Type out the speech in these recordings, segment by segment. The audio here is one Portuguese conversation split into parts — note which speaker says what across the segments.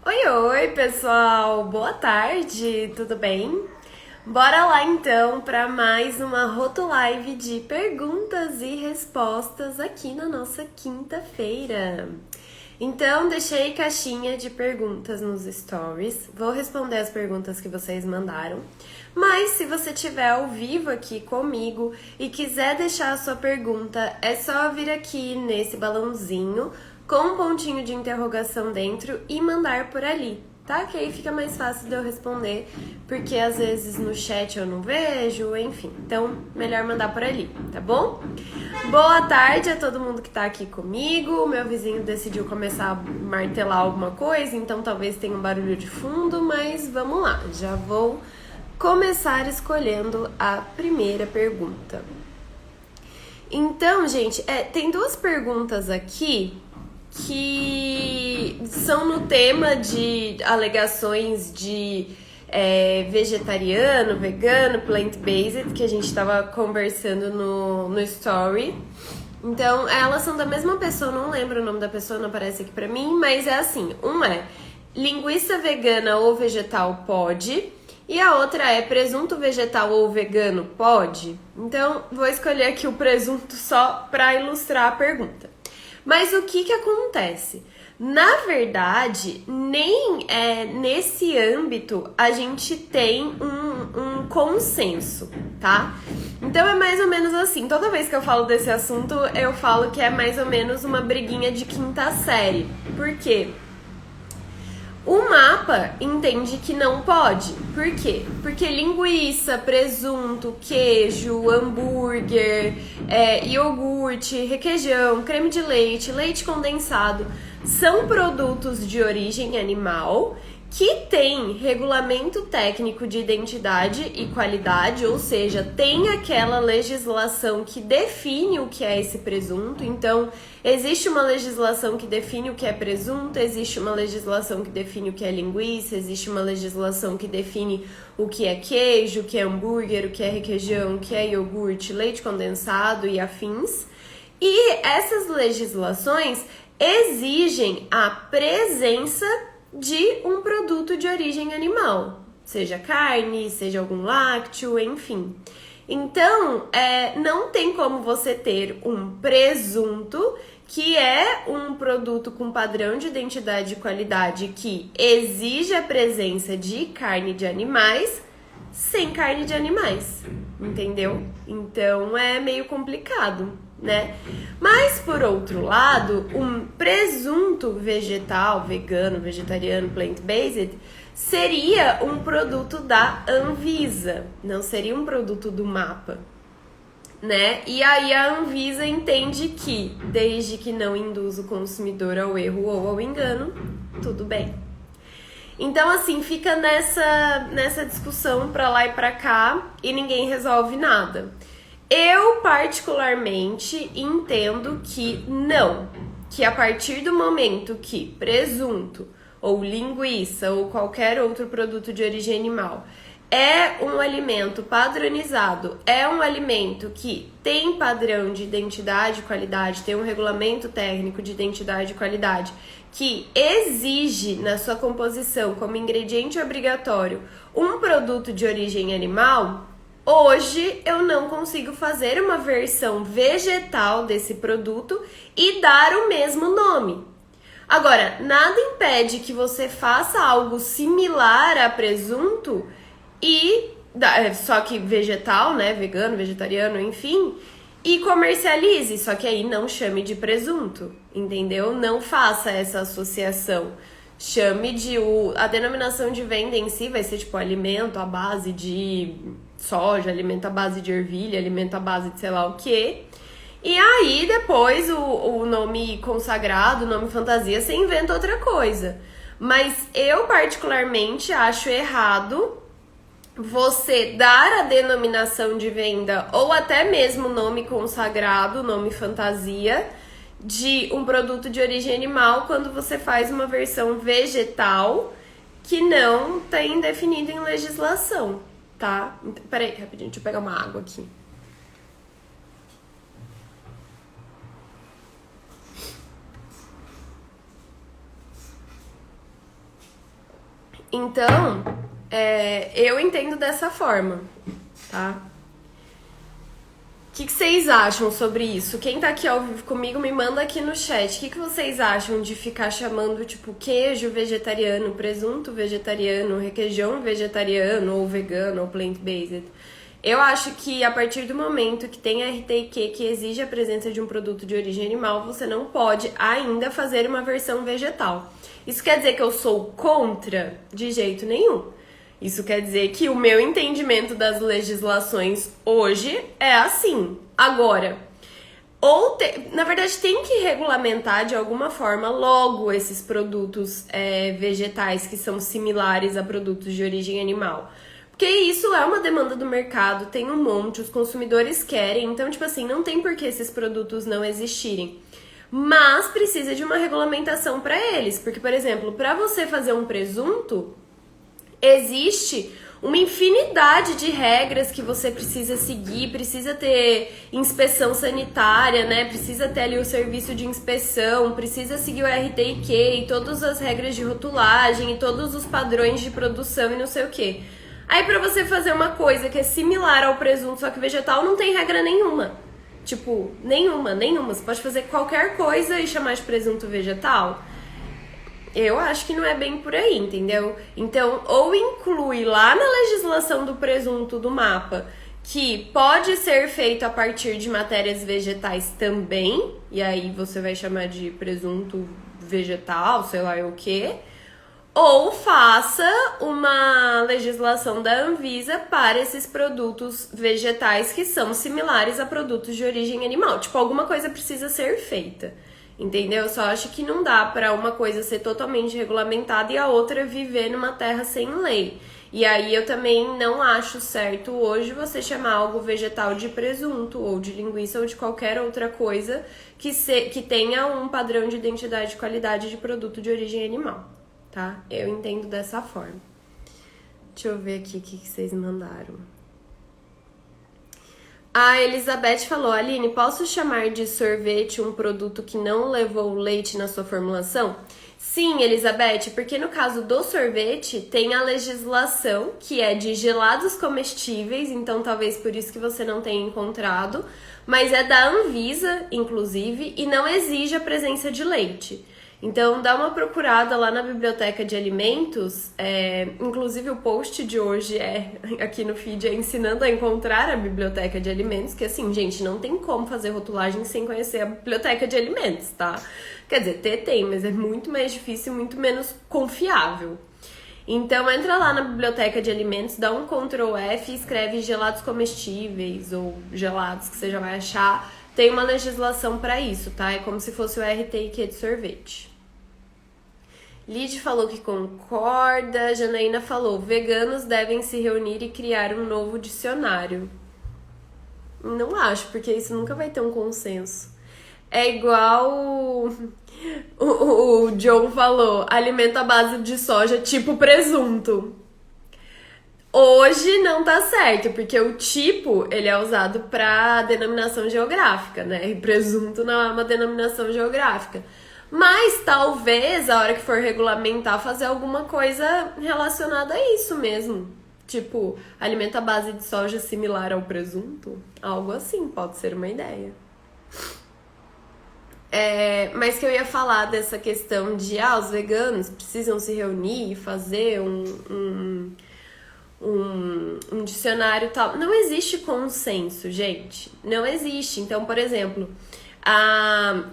Speaker 1: Oi, oi, pessoal! Boa tarde, tudo bem? Bora lá então para mais uma Rotolive de perguntas e respostas aqui na nossa quinta-feira. Então, deixei caixinha de perguntas nos stories. Vou responder as perguntas que vocês mandaram. Mas se você estiver ao vivo aqui comigo e quiser deixar a sua pergunta, é só vir aqui nesse balãozinho com um pontinho de interrogação dentro e mandar por ali, tá? Que aí fica mais fácil de eu responder, porque às vezes no chat eu não vejo, enfim. Então, melhor mandar por ali, tá bom? Boa tarde a todo mundo que tá aqui comigo. O meu vizinho decidiu começar a martelar alguma coisa, então talvez tenha um barulho de fundo, mas vamos lá. Já vou começar escolhendo a primeira pergunta. Então, gente, tem duas perguntas aqui que são no tema de alegações de vegetariano, vegano, plant-based, que a gente estava conversando no story. Então, elas são da mesma pessoa, não lembro o nome da pessoa, não aparece aqui pra mim, mas é assim, um é linguiça vegana ou vegetal pode, e a outra é presunto vegetal ou vegano pode? Então, vou escolher aqui o presunto só para ilustrar a pergunta. Mas o que acontece? Na verdade, nem nesse âmbito a gente tem um consenso, tá? Então é mais ou menos assim, toda vez que eu falo desse assunto, eu falo que é mais ou menos uma briguinha de quinta série. Por quê? O mapa entende que não pode. Por quê? Porque linguiça, presunto, queijo, hambúrguer, iogurte, requeijão, creme de leite, leite condensado são produtos de origem animal que tem regulamento técnico de identidade e qualidade, ou seja, tem aquela legislação que define o que é esse presunto. Então, existe uma legislação que define o que é presunto, existe uma legislação que define o que é linguiça, existe uma legislação que define o que é queijo, o que é hambúrguer, o que é requeijão, o que é iogurte, leite condensado e afins. E essas legislações exigem a presença de um produto de origem animal, seja carne, seja algum lácteo, enfim. Então, não tem como você ter um presunto que é um produto com padrão de identidade e qualidade que exige a presença de carne de animais sem carne de animais, entendeu? Então é meio complicado, né? Mas por outro lado, um presunto vegetal, vegano, vegetariano, plant-based seria um produto da Anvisa, não seria um produto do mapa, né? E aí a Anvisa entende que, desde que não induza o consumidor ao erro ou ao engano, tudo bem. Então, assim, fica nessa discussão pra lá e pra cá e ninguém resolve nada. Eu, particularmente, entendo que não. Que a partir do momento que presunto ou linguiça ou qualquer outro produto de origem animal é um alimento padronizado, é um alimento que tem padrão de identidade e qualidade, tem um regulamento técnico de identidade e qualidade, que exige na sua composição como ingrediente obrigatório um produto de origem animal, hoje eu não consigo fazer uma versão vegetal desse produto e dar o mesmo nome. Agora, nada impede que você faça algo similar a presunto só que vegetal, né, vegano, vegetariano, enfim, e comercialize, só que aí não chame de presunto, entendeu? Não faça essa associação. Chame a denominação de venda em si vai ser tipo alimento à base de soja, alimento à base de ervilha, alimento à base de sei lá o que. E aí depois o nome consagrado, o nome fantasia, você inventa outra coisa. Mas eu particularmente acho errado você dar a denominação de venda ou até mesmo nome consagrado, nome fantasia de um produto de origem animal quando você faz uma versão vegetal que não tem definido em legislação, tá? Peraí, rapidinho, deixa eu pegar uma água aqui. Então, eu entendo dessa forma, tá? O que vocês acham sobre isso? Quem tá aqui ao vivo comigo, me manda aqui no chat. O que vocês acham de ficar chamando, tipo, queijo vegetariano, presunto vegetariano, requeijão vegetariano, ou vegano, ou plant-based? Eu acho que a partir do momento que tem a RTQ que exige a presença de um produto de origem animal, você não pode ainda fazer uma versão vegetal. Isso quer dizer que eu sou contra? De jeito nenhum. Isso quer dizer que o meu entendimento das legislações hoje é assim. Agora, na verdade, tem que regulamentar de alguma forma logo esses produtos vegetais que são similares a produtos de origem animal. Porque isso é uma demanda do mercado, tem um monte, os consumidores querem. Então, tipo assim, não tem por que esses produtos não existirem. Mas precisa de uma regulamentação para eles. Porque, por exemplo, para você fazer um presunto, existe uma infinidade de regras que você precisa seguir, precisa ter inspeção sanitária, né? Precisa ter ali o serviço de inspeção, precisa seguir o RTQ e todas as regras de rotulagem e todos os padrões de produção e não sei o quê. Aí pra você fazer uma coisa que é similar ao presunto, só que vegetal, não tem regra nenhuma. Tipo, nenhuma. Você pode fazer qualquer coisa e chamar de presunto vegetal. Eu acho que não é bem por aí, entendeu? Então, ou inclui lá na legislação do presunto do mapa que pode ser feito a partir de matérias vegetais também, e aí você vai chamar de presunto vegetal, sei lá o quê, ou faça uma legislação da Anvisa para esses produtos vegetais que são similares a produtos de origem animal. Tipo, alguma coisa precisa ser feita. Entendeu? Eu só acho que não dá pra uma coisa ser totalmente regulamentada e a outra viver numa terra sem lei. E aí eu também não acho certo hoje você chamar algo vegetal de presunto ou de linguiça ou de qualquer outra coisa que tenha um padrão de identidade e qualidade de produto de origem animal, tá? Eu entendo dessa forma. Deixa eu ver aqui o que vocês mandaram. A Elizabeth falou, Aline, posso chamar de sorvete um produto que não levou leite na sua formulação? Sim, Elizabeth, porque no caso do sorvete tem a legislação que é de gelados comestíveis, então talvez por isso que você não tenha encontrado, mas é da Anvisa, inclusive, e não exige a presença de leite. Então, dá uma procurada lá na biblioteca de alimentos, inclusive o post de hoje aqui no feed, ensinando a encontrar a biblioteca de alimentos, que assim, gente, não tem como fazer rotulagem sem conhecer a biblioteca de alimentos, tá? Quer dizer, tem, mas é muito mais difícil e muito menos confiável. Então, entra lá na biblioteca de alimentos, dá um Ctrl F e escreve gelados comestíveis ou gelados que você já vai achar. Tem uma legislação para isso, tá? É como se fosse o RTQ de sorvete. Lid falou que concorda. Janaína falou, veganos devem se reunir e criar um novo dicionário. Não acho, porque isso nunca vai ter um consenso. É igual o John falou, alimento à base de soja tipo presunto. Hoje não tá certo, porque o tipo, ele é usado pra denominação geográfica, né? E presunto não é uma denominação geográfica. Mas talvez, a hora que for regulamentar, fazer alguma coisa relacionada a isso mesmo. Tipo, alimento à base de soja similar ao presunto. Algo assim, pode ser uma ideia. Mas que eu ia falar dessa questão de, os veganos precisam se reunir e fazer um dicionário tal. Não existe consenso, gente. Não existe. Então, por exemplo,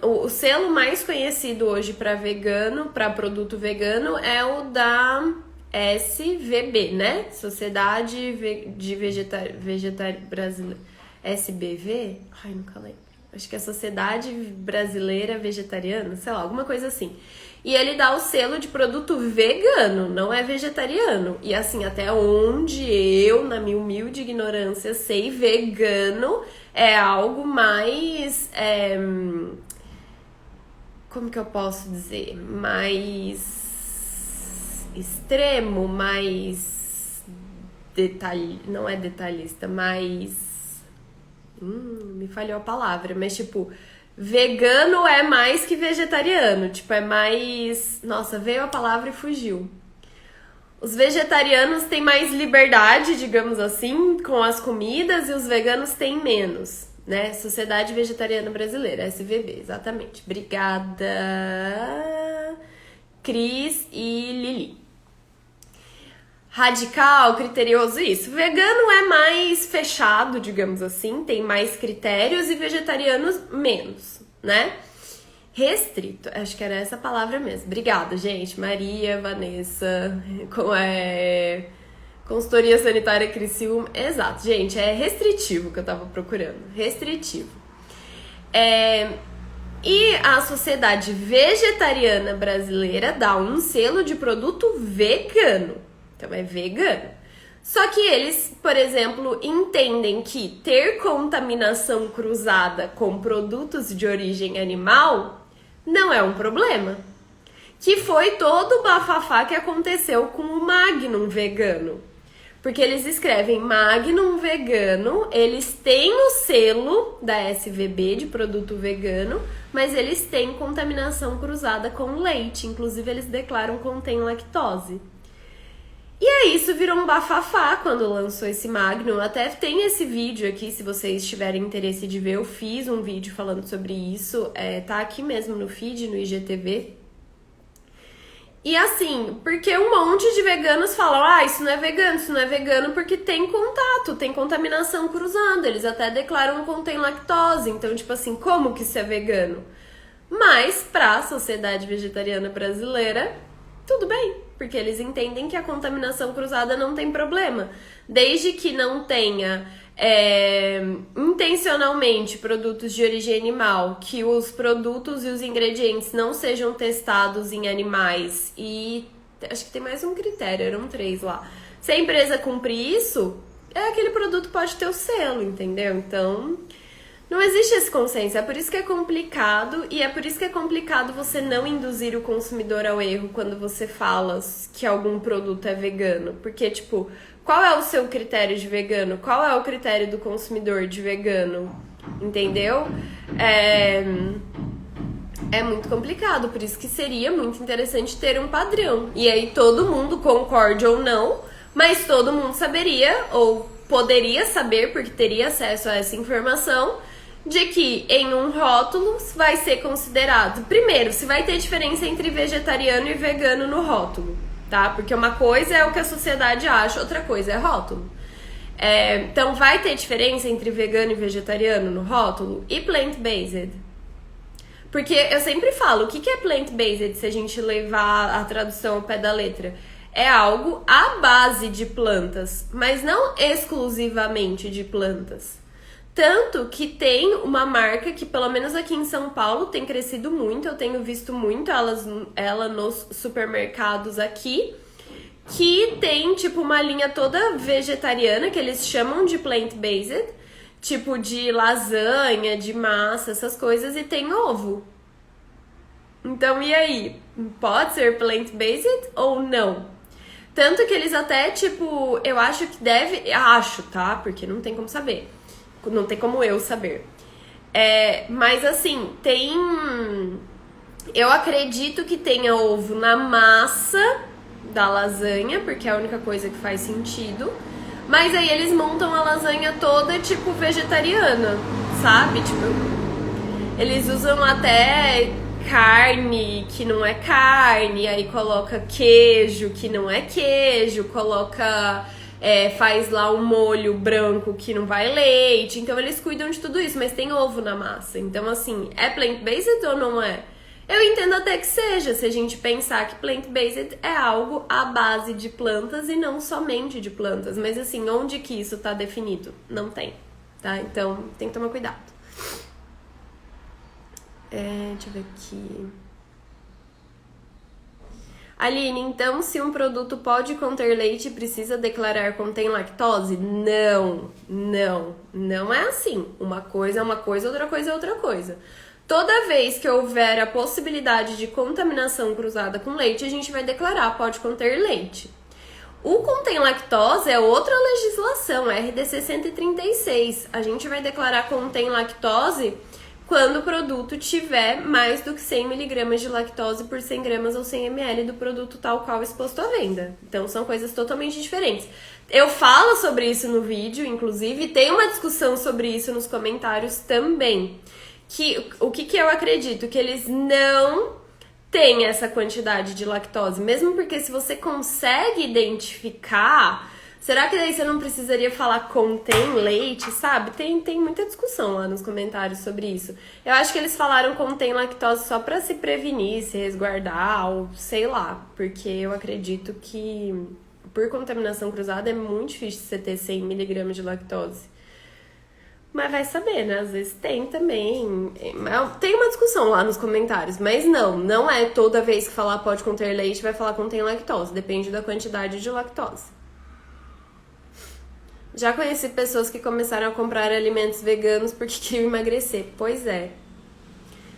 Speaker 1: o selo mais conhecido hoje para vegano, para produto vegano, é o da SVB, né? Sociedade de Vegetar Brasileira. SBV? Ai, nunca lembro. Acho que é Sociedade Brasileira Vegetariana, sei lá, alguma coisa assim. E ele dá o selo de produto vegano, não é vegetariano. E assim, até onde eu, na minha humilde ignorância, sei, vegano é algo mais... como que eu posso dizer? Mais extremo, mais não é detalhista, mais... me falhou a palavra, mas tipo... Vegano é mais que vegetariano, tipo, é mais... Nossa, veio a palavra e fugiu. Os vegetarianos têm mais liberdade, digamos assim, com as comidas e os veganos têm menos, né? Sociedade Vegetariana Brasileira, SVB, exatamente. Obrigada, Cris e Lili. Radical, criterioso, isso. Vegano é mais fechado, digamos assim, tem mais critérios e vegetarianos menos, né? Restrito, acho que era essa palavra mesmo. Obrigada, gente. Maria, Vanessa, consultoria sanitária Criciúma. Exato, gente, é restritivo que eu tava procurando. Restritivo. E a Sociedade Vegetariana Brasileira dá um selo de produto vegano. Então é vegano. Só que eles, por exemplo, entendem que ter contaminação cruzada com produtos de origem animal não é um problema. Que foi todo o bafafá que aconteceu com o Magnum vegano. Porque eles escrevem Magnum vegano, eles têm o selo da SVB de produto vegano, mas eles têm contaminação cruzada com leite. Inclusive, eles declaram que contém lactose. E aí, isso virou um bafafá quando lançou esse Magnum. Até tem esse vídeo aqui, se vocês tiverem interesse de ver, eu fiz um vídeo falando sobre isso. Tá aqui mesmo no feed, no IGTV. E assim, porque um monte de veganos falam, isso não é vegano porque tem contato, tem contaminação cruzada. Eles até declaram que contém lactose. Então, tipo assim, como que isso é vegano? Mas, pra Sociedade Vegetariana Brasileira, tudo bem. Porque eles entendem que a contaminação cruzada não tem problema. Desde que não tenha intencionalmente produtos de origem animal, que os produtos e os ingredientes não sejam testados em animais e acho que tem mais um critério, eram 3 lá. Se a empresa cumprir isso, aquele produto pode ter o selo, entendeu? Então, não existe esse consenso, é por isso que é complicado e é por isso que é complicado você não induzir o consumidor ao erro quando você fala que algum produto é vegano, porque tipo, qual é o seu critério de vegano? Qual é o critério do consumidor de vegano? Entendeu? É muito complicado, por isso que seria muito interessante ter um padrão. E aí todo mundo, concorde ou não, mas todo mundo saberia, ou poderia saber, porque teria acesso a essa informação, de que em um rótulo vai ser considerado... Primeiro, se vai ter diferença entre vegetariano e vegano no rótulo. Tá? Porque uma coisa é o que a sociedade acha, outra coisa é rótulo. Então, vai ter diferença entre vegano e vegetariano no rótulo? E plant-based? Porque eu sempre falo, o que é plant-based se a gente levar a tradução ao pé da letra? É algo à base de plantas, mas não exclusivamente de plantas. Tanto que tem uma marca que, pelo menos aqui em São Paulo, tem crescido muito. Eu tenho visto muito ela nos supermercados aqui. Que tem, tipo, uma linha toda vegetariana, que eles chamam de plant-based. Tipo, de lasanha, de massa, essas coisas. E tem ovo. Então, e aí? Pode ser plant-based ou não? Tanto que eles até, tipo, eu acho que deve... Acho, tá? Porque não tem como saber. Não tem como eu saber. Mas assim, tem... Eu acredito que tenha ovo na massa da lasanha, porque é a única coisa que faz sentido. Mas aí eles montam a lasanha toda, tipo, vegetariana, sabe? Tipo, eles usam até carne que não é carne, aí coloca queijo que não é queijo, coloca... faz lá um molho branco que não vai leite. Então eles cuidam de tudo isso, mas tem ovo na massa. Então assim, é plant-based ou não é? Eu entendo até que seja, se a gente pensar que plant-based é algo à base de plantas e não somente de plantas. Mas assim, onde que isso tá definido? Não tem, tá? Então tem que tomar cuidado. Deixa eu ver aqui... Aline, então se um produto pode conter leite, precisa declarar contém lactose? Não é assim. Uma coisa é uma coisa, outra coisa é outra coisa. Toda vez que houver a possibilidade de contaminação cruzada com leite, a gente vai declarar pode conter leite. O contém lactose é outra legislação, RDC 136. A gente vai declarar contém lactose quando o produto tiver mais do que 100 mg de lactose por 100 gramas ou 100 ml do produto tal qual exposto à venda. Então são coisas totalmente diferentes. Eu falo sobre isso no vídeo, inclusive, tem uma discussão sobre isso nos comentários também. O que eu acredito? Que eles não têm essa quantidade de lactose, mesmo porque se você consegue identificar... Será que daí você não precisaria falar contém leite, sabe? Tem muita discussão lá nos comentários sobre isso. Eu acho que eles falaram contém lactose só pra se prevenir, se resguardar, ou sei lá. Porque eu acredito que por contaminação cruzada é muito difícil você ter 100 mg de lactose. Mas vai saber, né? Às vezes tem também. Tem uma discussão lá nos comentários, mas não é toda vez que falar pode conter leite, vai falar contém lactose. Depende da quantidade de lactose. Já conheci pessoas que começaram a comprar alimentos veganos porque queriam emagrecer. Pois é.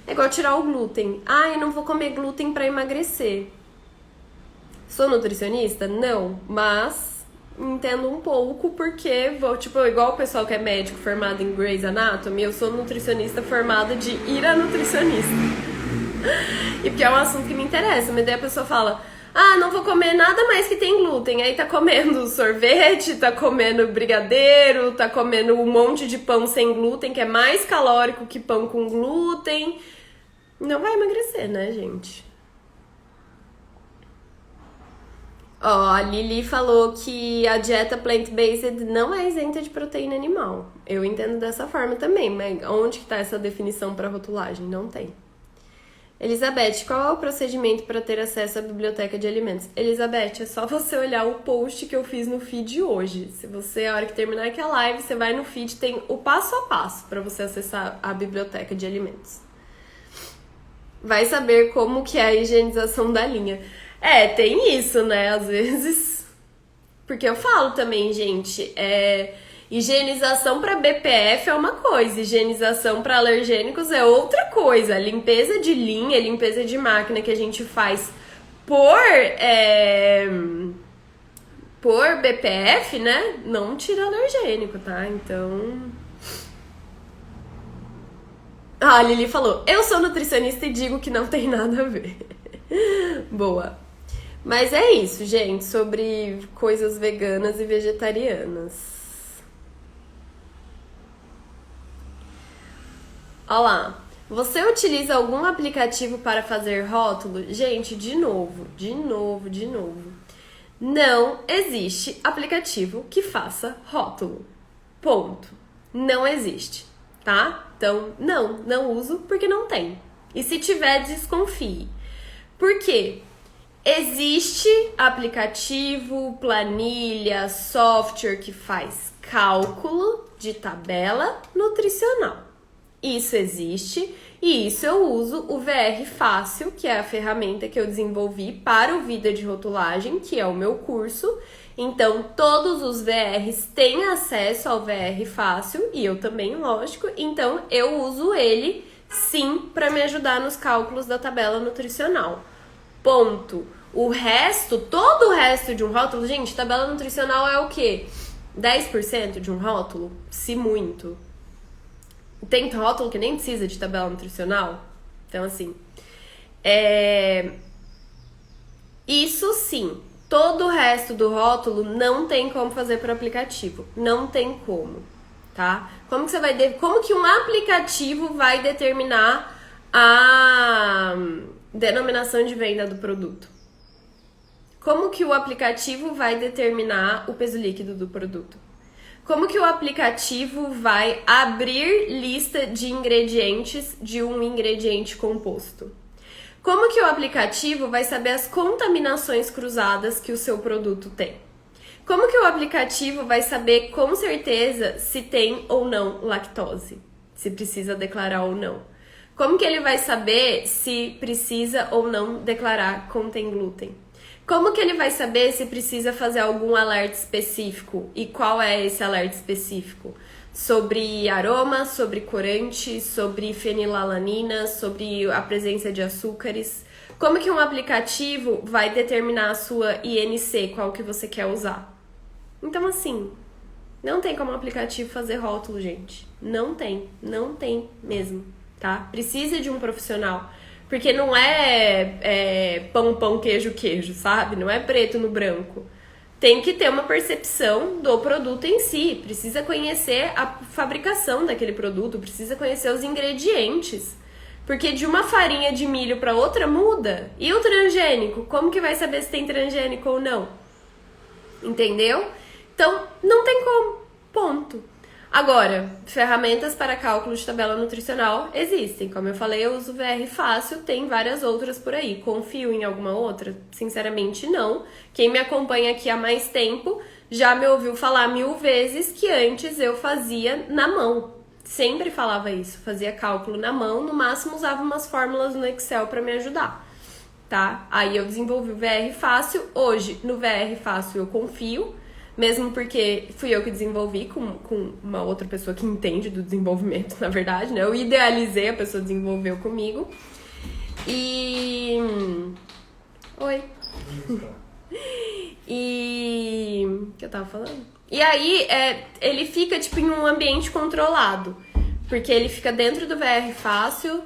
Speaker 1: É igual tirar o glúten. Eu não vou comer glúten pra emagrecer. Sou nutricionista? Não. Mas entendo um pouco porque vou, igual o pessoal que é médico formado em Grey's Anatomy, eu sou nutricionista formada de ir a nutricionista. E porque é um assunto que me interessa. Mas daí a pessoa fala... não vou comer nada mais que tem glúten. Aí tá comendo sorvete, tá comendo brigadeiro, tá comendo um monte de pão sem glúten, que é mais calórico que pão com glúten. Não vai emagrecer, né, gente? A Lili falou que a dieta plant-based não é isenta de proteína animal. Eu entendo dessa forma também, mas onde que tá essa definição pra rotulagem? Não tem. Elizabeth, qual é o procedimento para ter acesso à biblioteca de alimentos? Elizabeth, é só você olhar o post que eu fiz no feed hoje. Se você, a hora que terminar aqui a live, você vai no feed, tem o passo a passo para você acessar a biblioteca de alimentos. Vai saber como que é a higienização da linha. Tem isso, né? Às vezes. Porque eu falo também, gente, higienização para BPF é uma coisa, higienização para alergênicos é outra coisa. Limpeza de linha, limpeza de máquina que a gente faz por BPF, né? Não tira alergênico, tá? Então... a Lili falou, eu sou nutricionista e digo que não tem nada a ver. Boa. Mas é isso, gente, sobre coisas veganas e vegetarianas. Olha lá, você utiliza algum aplicativo para fazer rótulo? Gente, de novo. Não existe aplicativo que faça rótulo. Ponto. Não existe, tá? Então, não uso porque não tem. E se tiver, desconfie. Por quê? Existe aplicativo, planilha, software que faz cálculo de tabela nutricional. Isso existe e isso eu uso o VR Fácil, que é a ferramenta que eu desenvolvi para o Vida de Rotulagem, que é o meu curso. Então, todos os VRs têm acesso ao VR Fácil e eu também, lógico. Então, eu uso ele, sim, para me ajudar nos cálculos da tabela nutricional. Ponto. O resto, todo o resto de um rótulo, gente, tabela nutricional é o quê? 10% de um rótulo? Se muito. Tem rótulo que nem precisa de tabela nutricional. Então, assim, isso sim, todo o resto do rótulo não tem como fazer por aplicativo. Não tem como, tá? Como que um aplicativo vai determinar a denominação de venda do produto? Como que o aplicativo vai determinar o peso líquido do produto? Como que o aplicativo vai abrir lista de ingredientes de um ingrediente composto? Como que o aplicativo vai saber as contaminações cruzadas que o seu produto tem? Como que o aplicativo vai saber com certeza se tem ou não lactose? Se precisa declarar ou não? Como que ele vai saber se precisa ou não declarar contém glúten? Como que ele vai saber se precisa fazer algum alerta específico? E qual é esse alerta específico? Sobre aroma, sobre corante, sobre fenilalanina, sobre a presença de açúcares. Como que um aplicativo vai determinar a sua INC, qual que você quer usar? Então, assim, não tem como um aplicativo fazer rótulo, gente. Não tem mesmo, tá? Precisa de um profissional. Porque não pão, pão, queijo, queijo, sabe? Não é preto no branco. Tem que ter uma percepção do produto em si. Precisa conhecer a fabricação daquele produto, precisa conhecer os ingredientes. Porque de uma farinha de milho para outra muda. E o transgênico? Como que vai saber se tem transgênico ou não? Entendeu? Então, não tem como. Ponto. Agora, ferramentas para cálculo de tabela nutricional existem. Como eu falei, eu uso o VR Fácil, tem várias outras por aí. Confio em alguma outra? Sinceramente, não. Quem me acompanha aqui há mais tempo já me ouviu falar 1000 vezes que antes eu fazia na mão. Sempre falava isso, fazia cálculo na mão, no máximo usava umas fórmulas no Excel para me ajudar, tá? Aí eu desenvolvi o VR Fácil. Hoje, no VR Fácil eu confio, mesmo porque fui eu que desenvolvi com uma outra pessoa que entende do desenvolvimento, na verdade, né? Eu idealizei, a pessoa desenvolveu comigo. E... Oi. E... O que eu tava falando? E aí, ele fica, tipo, em um ambiente controlado. Porque ele fica dentro do VR Fácil,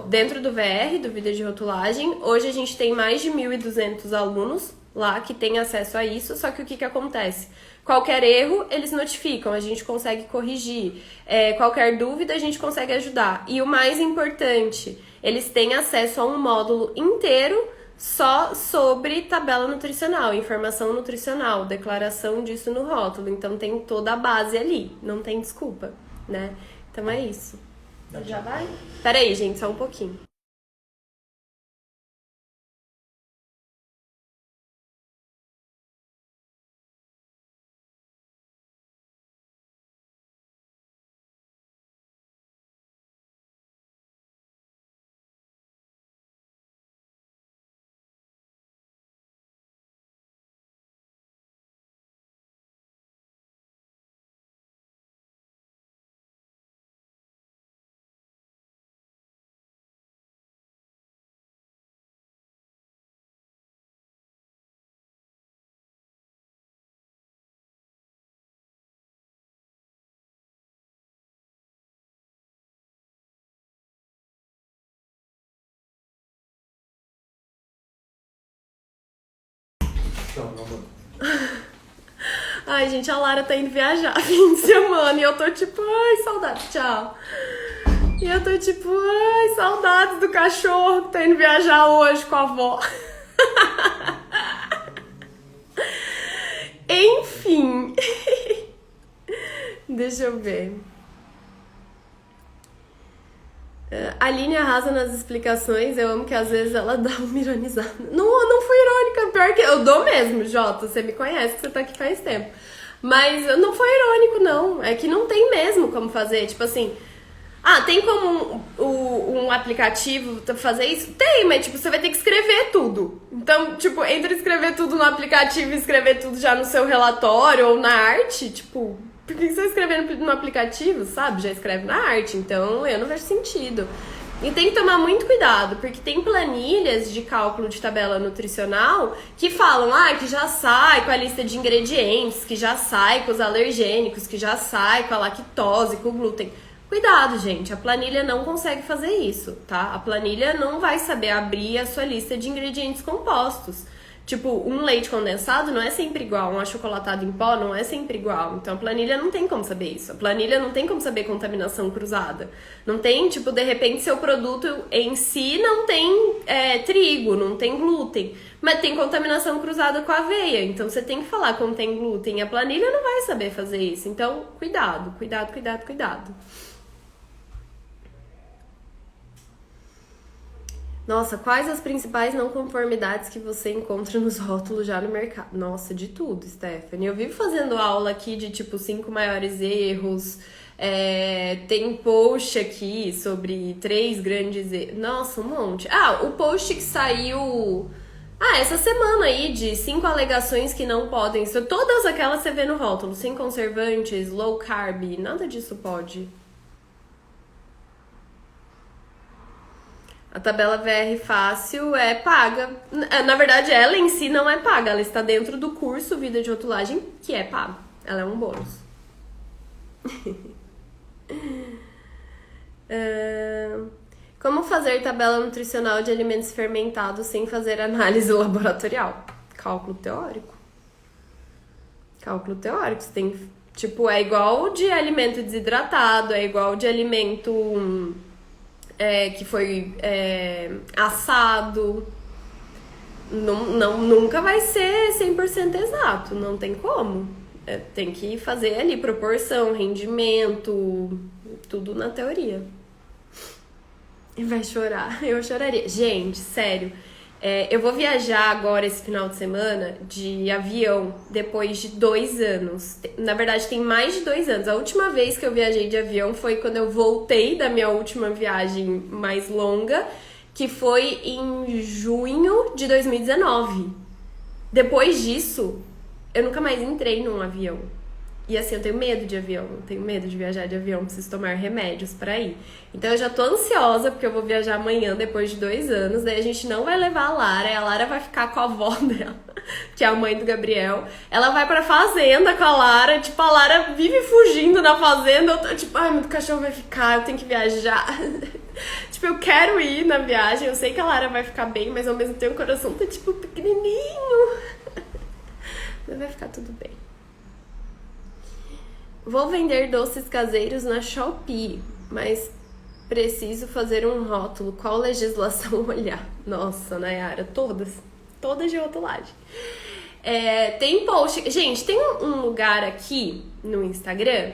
Speaker 1: dentro do VR, do Vida de Rotulagem. Hoje a gente tem mais de 1.200 alunos lá que têm acesso a isso, só que o que acontece? Qualquer erro, eles notificam, a gente consegue corrigir. Qualquer dúvida, a gente consegue ajudar. E o mais importante, eles têm acesso a um módulo inteiro só sobre tabela nutricional, informação nutricional, declaração disso no rótulo. Então tem toda a base ali, não tem desculpa, né? Então é isso. Já vai? Pera aí, gente, só um pouquinho. Ai, gente, a Lara tá indo viajar fim de semana e eu tô tipo, ai, saudade, tchau. E eu tô tipo, ai, saudades do cachorro que tá indo viajar hoje com a avó. Enfim. Deixa eu ver. A Aline arrasa nas explicações. Eu amo que às vezes ela dá uma ironizada. Não fui irônica, pior que eu dou mesmo, Jota. Você me conhece, que você tá aqui faz tempo. Mas não foi irônico, não. É que não tem mesmo como fazer. Tipo assim, tem como um aplicativo fazer isso? Tem, mas tipo, você vai ter que escrever tudo. Então, tipo, entre escrever tudo no aplicativo e escrever tudo já no seu relatório ou na arte, tipo, por que você vai escrever no aplicativo, sabe? Já escreve na arte, então eu não vejo sentido. E tem que tomar muito cuidado, porque tem planilhas de cálculo de tabela nutricional que falam, que já sai com a lista de ingredientes, que já sai com os alergênicos, que já sai com a lactose, com o glúten. Cuidado, gente, a planilha não consegue fazer isso, tá? A planilha não vai saber abrir a sua lista de ingredientes compostos. Tipo, um leite condensado não é sempre igual, um achocolatado em pó não é sempre igual. Então a planilha não tem como saber isso. A planilha não tem como saber contaminação cruzada. Não tem, tipo, de repente seu produto em si não tem trigo, não tem glúten, mas tem contaminação cruzada com a aveia. Então você tem que falar como tem glúten. A planilha não vai saber fazer isso. Então, cuidado, cuidado, cuidado, cuidado. Nossa, quais as principais não conformidades que você encontra nos rótulos já no mercado? Nossa, de tudo, Stephanie. Eu vivo fazendo aula aqui de tipo 5 maiores erros. Tem post aqui sobre 3 grandes erros. Nossa, um monte. O post que saiu essa semana aí de 5 alegações que não podem ser. Todas aquelas você vê no rótulo. Sem conservantes, low carb, nada disso pode. A tabela VR Fácil é paga. Na verdade, ela em si não é paga. Ela está dentro do curso Vida de Rotulagem, que é pago. Ela é um bônus. Como fazer tabela nutricional de alimentos fermentados sem fazer análise laboratorial? Cálculo teórico. Cálculo teórico. Você tem, tipo, é igual de alimento desidratado, é igual de alimento que foi assado. Nunca vai ser 100% exato, não tem como. Tem que fazer ali proporção, rendimento, tudo na teoria. E vai chorar, eu choraria. Gente, sério, eu vou viajar agora esse final de semana de avião depois de 2 anos. Na verdade, tem mais de 2 anos. A última vez que eu viajei de avião foi quando eu voltei da minha última viagem mais longa, que foi em junho de 2019. Depois disso, eu nunca mais entrei num avião. E assim, eu tenho medo de avião, eu tenho medo de viajar de avião, preciso tomar remédios pra ir. Então eu já tô ansiosa, porque eu vou viajar amanhã, depois de 2 anos, daí a gente não vai levar a Lara vai ficar com a avó dela, que é a mãe do Gabriel. Ela vai pra fazenda com a Lara, tipo, a Lara vive fugindo na fazenda, eu tô tipo, ai, meu cachorro vai ficar, eu tenho que viajar. Tipo, eu quero ir na viagem, eu sei que a Lara vai ficar bem, mas ao mesmo tempo o coração tá, tipo, pequenininho. Mas vai ficar tudo bem. Vou vender doces caseiros na Shopee, mas preciso fazer um rótulo. Qual legislação olhar? Nossa, Nayara, todas de rotulagem. Tem post... Gente, tem um lugar aqui no Instagram,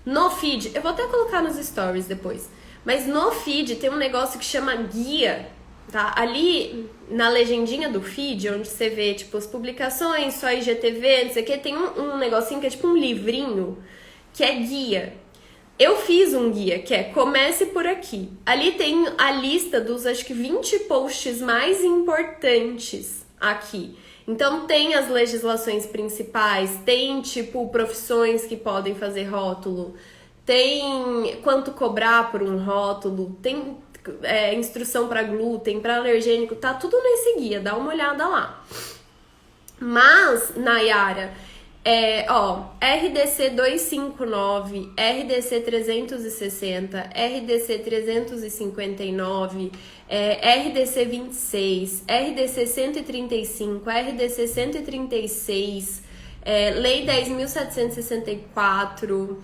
Speaker 1: no feed, eu vou até colocar nos stories depois, mas no feed tem um negócio que chama guia, tá? Ali na legendinha do feed, onde você vê, tipo, as publicações, só IGTV, não sei o que, tem um negocinho que é tipo um livrinho, que é guia. Eu fiz um guia, que é Comece por Aqui. Ali tem a lista dos, acho que 20 posts mais importantes aqui. Então tem as legislações principais, tem tipo profissões que podem fazer rótulo, tem quanto cobrar por um rótulo, tem instrução para glúten, para alergênico, tá tudo nesse guia, dá uma olhada lá. Mas, Nayara, RDC 259, RDC 360, RDC 359, RDC 26, RDC 135, RDC 136, Lei 10.764,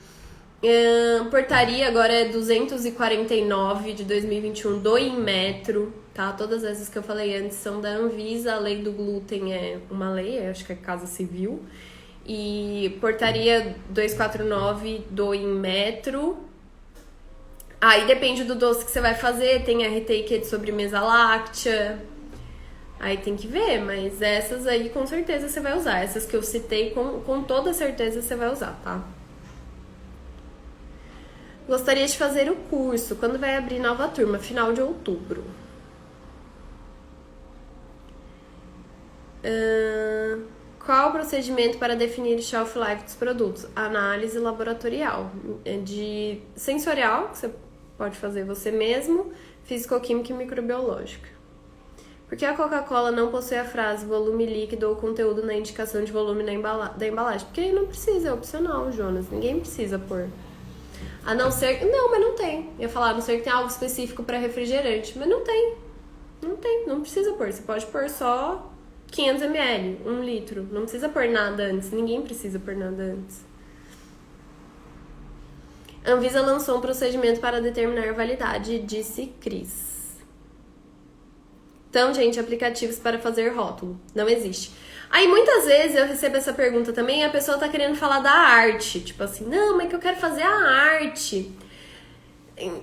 Speaker 1: portaria agora é 249 de 2021 do Inmetro, tá? Todas essas que eu falei antes são da Anvisa, a lei do glúten é uma lei, acho que é Casa Civil. E portaria 249 do Inmetro. Aí depende do doce que você vai fazer. Tem RT que é de sobremesa láctea. Aí tem que ver, mas essas aí com certeza você vai usar. Essas que eu citei com toda certeza você vai usar, tá? Gostaria de fazer o curso. Quando vai abrir nova turma? Final de outubro. Qual o procedimento para definir shelf life dos produtos? Análise laboratorial, de sensorial, que você pode fazer você mesmo, físico-química e microbiológica. Por que a Coca-Cola não possui a frase volume líquido ou conteúdo na indicação de volume da embalagem? Porque aí não precisa, é opcional, Jonas, ninguém precisa pôr. A não ser... Não, mas não tem. Eu ia falar, a não ser que tenha algo específico para refrigerante, mas não tem. Não precisa pôr, você pode pôr só 500 ml, 1 litro. Não precisa pôr nada antes. Ninguém precisa pôr nada antes. A Anvisa lançou um procedimento para determinar a validade, disse Cris. Então, gente, aplicativos para fazer rótulo. Não existe. Aí, muitas vezes, eu recebo essa pergunta também e a pessoa tá querendo falar da arte. Tipo assim, não, mas que eu quero fazer a arte.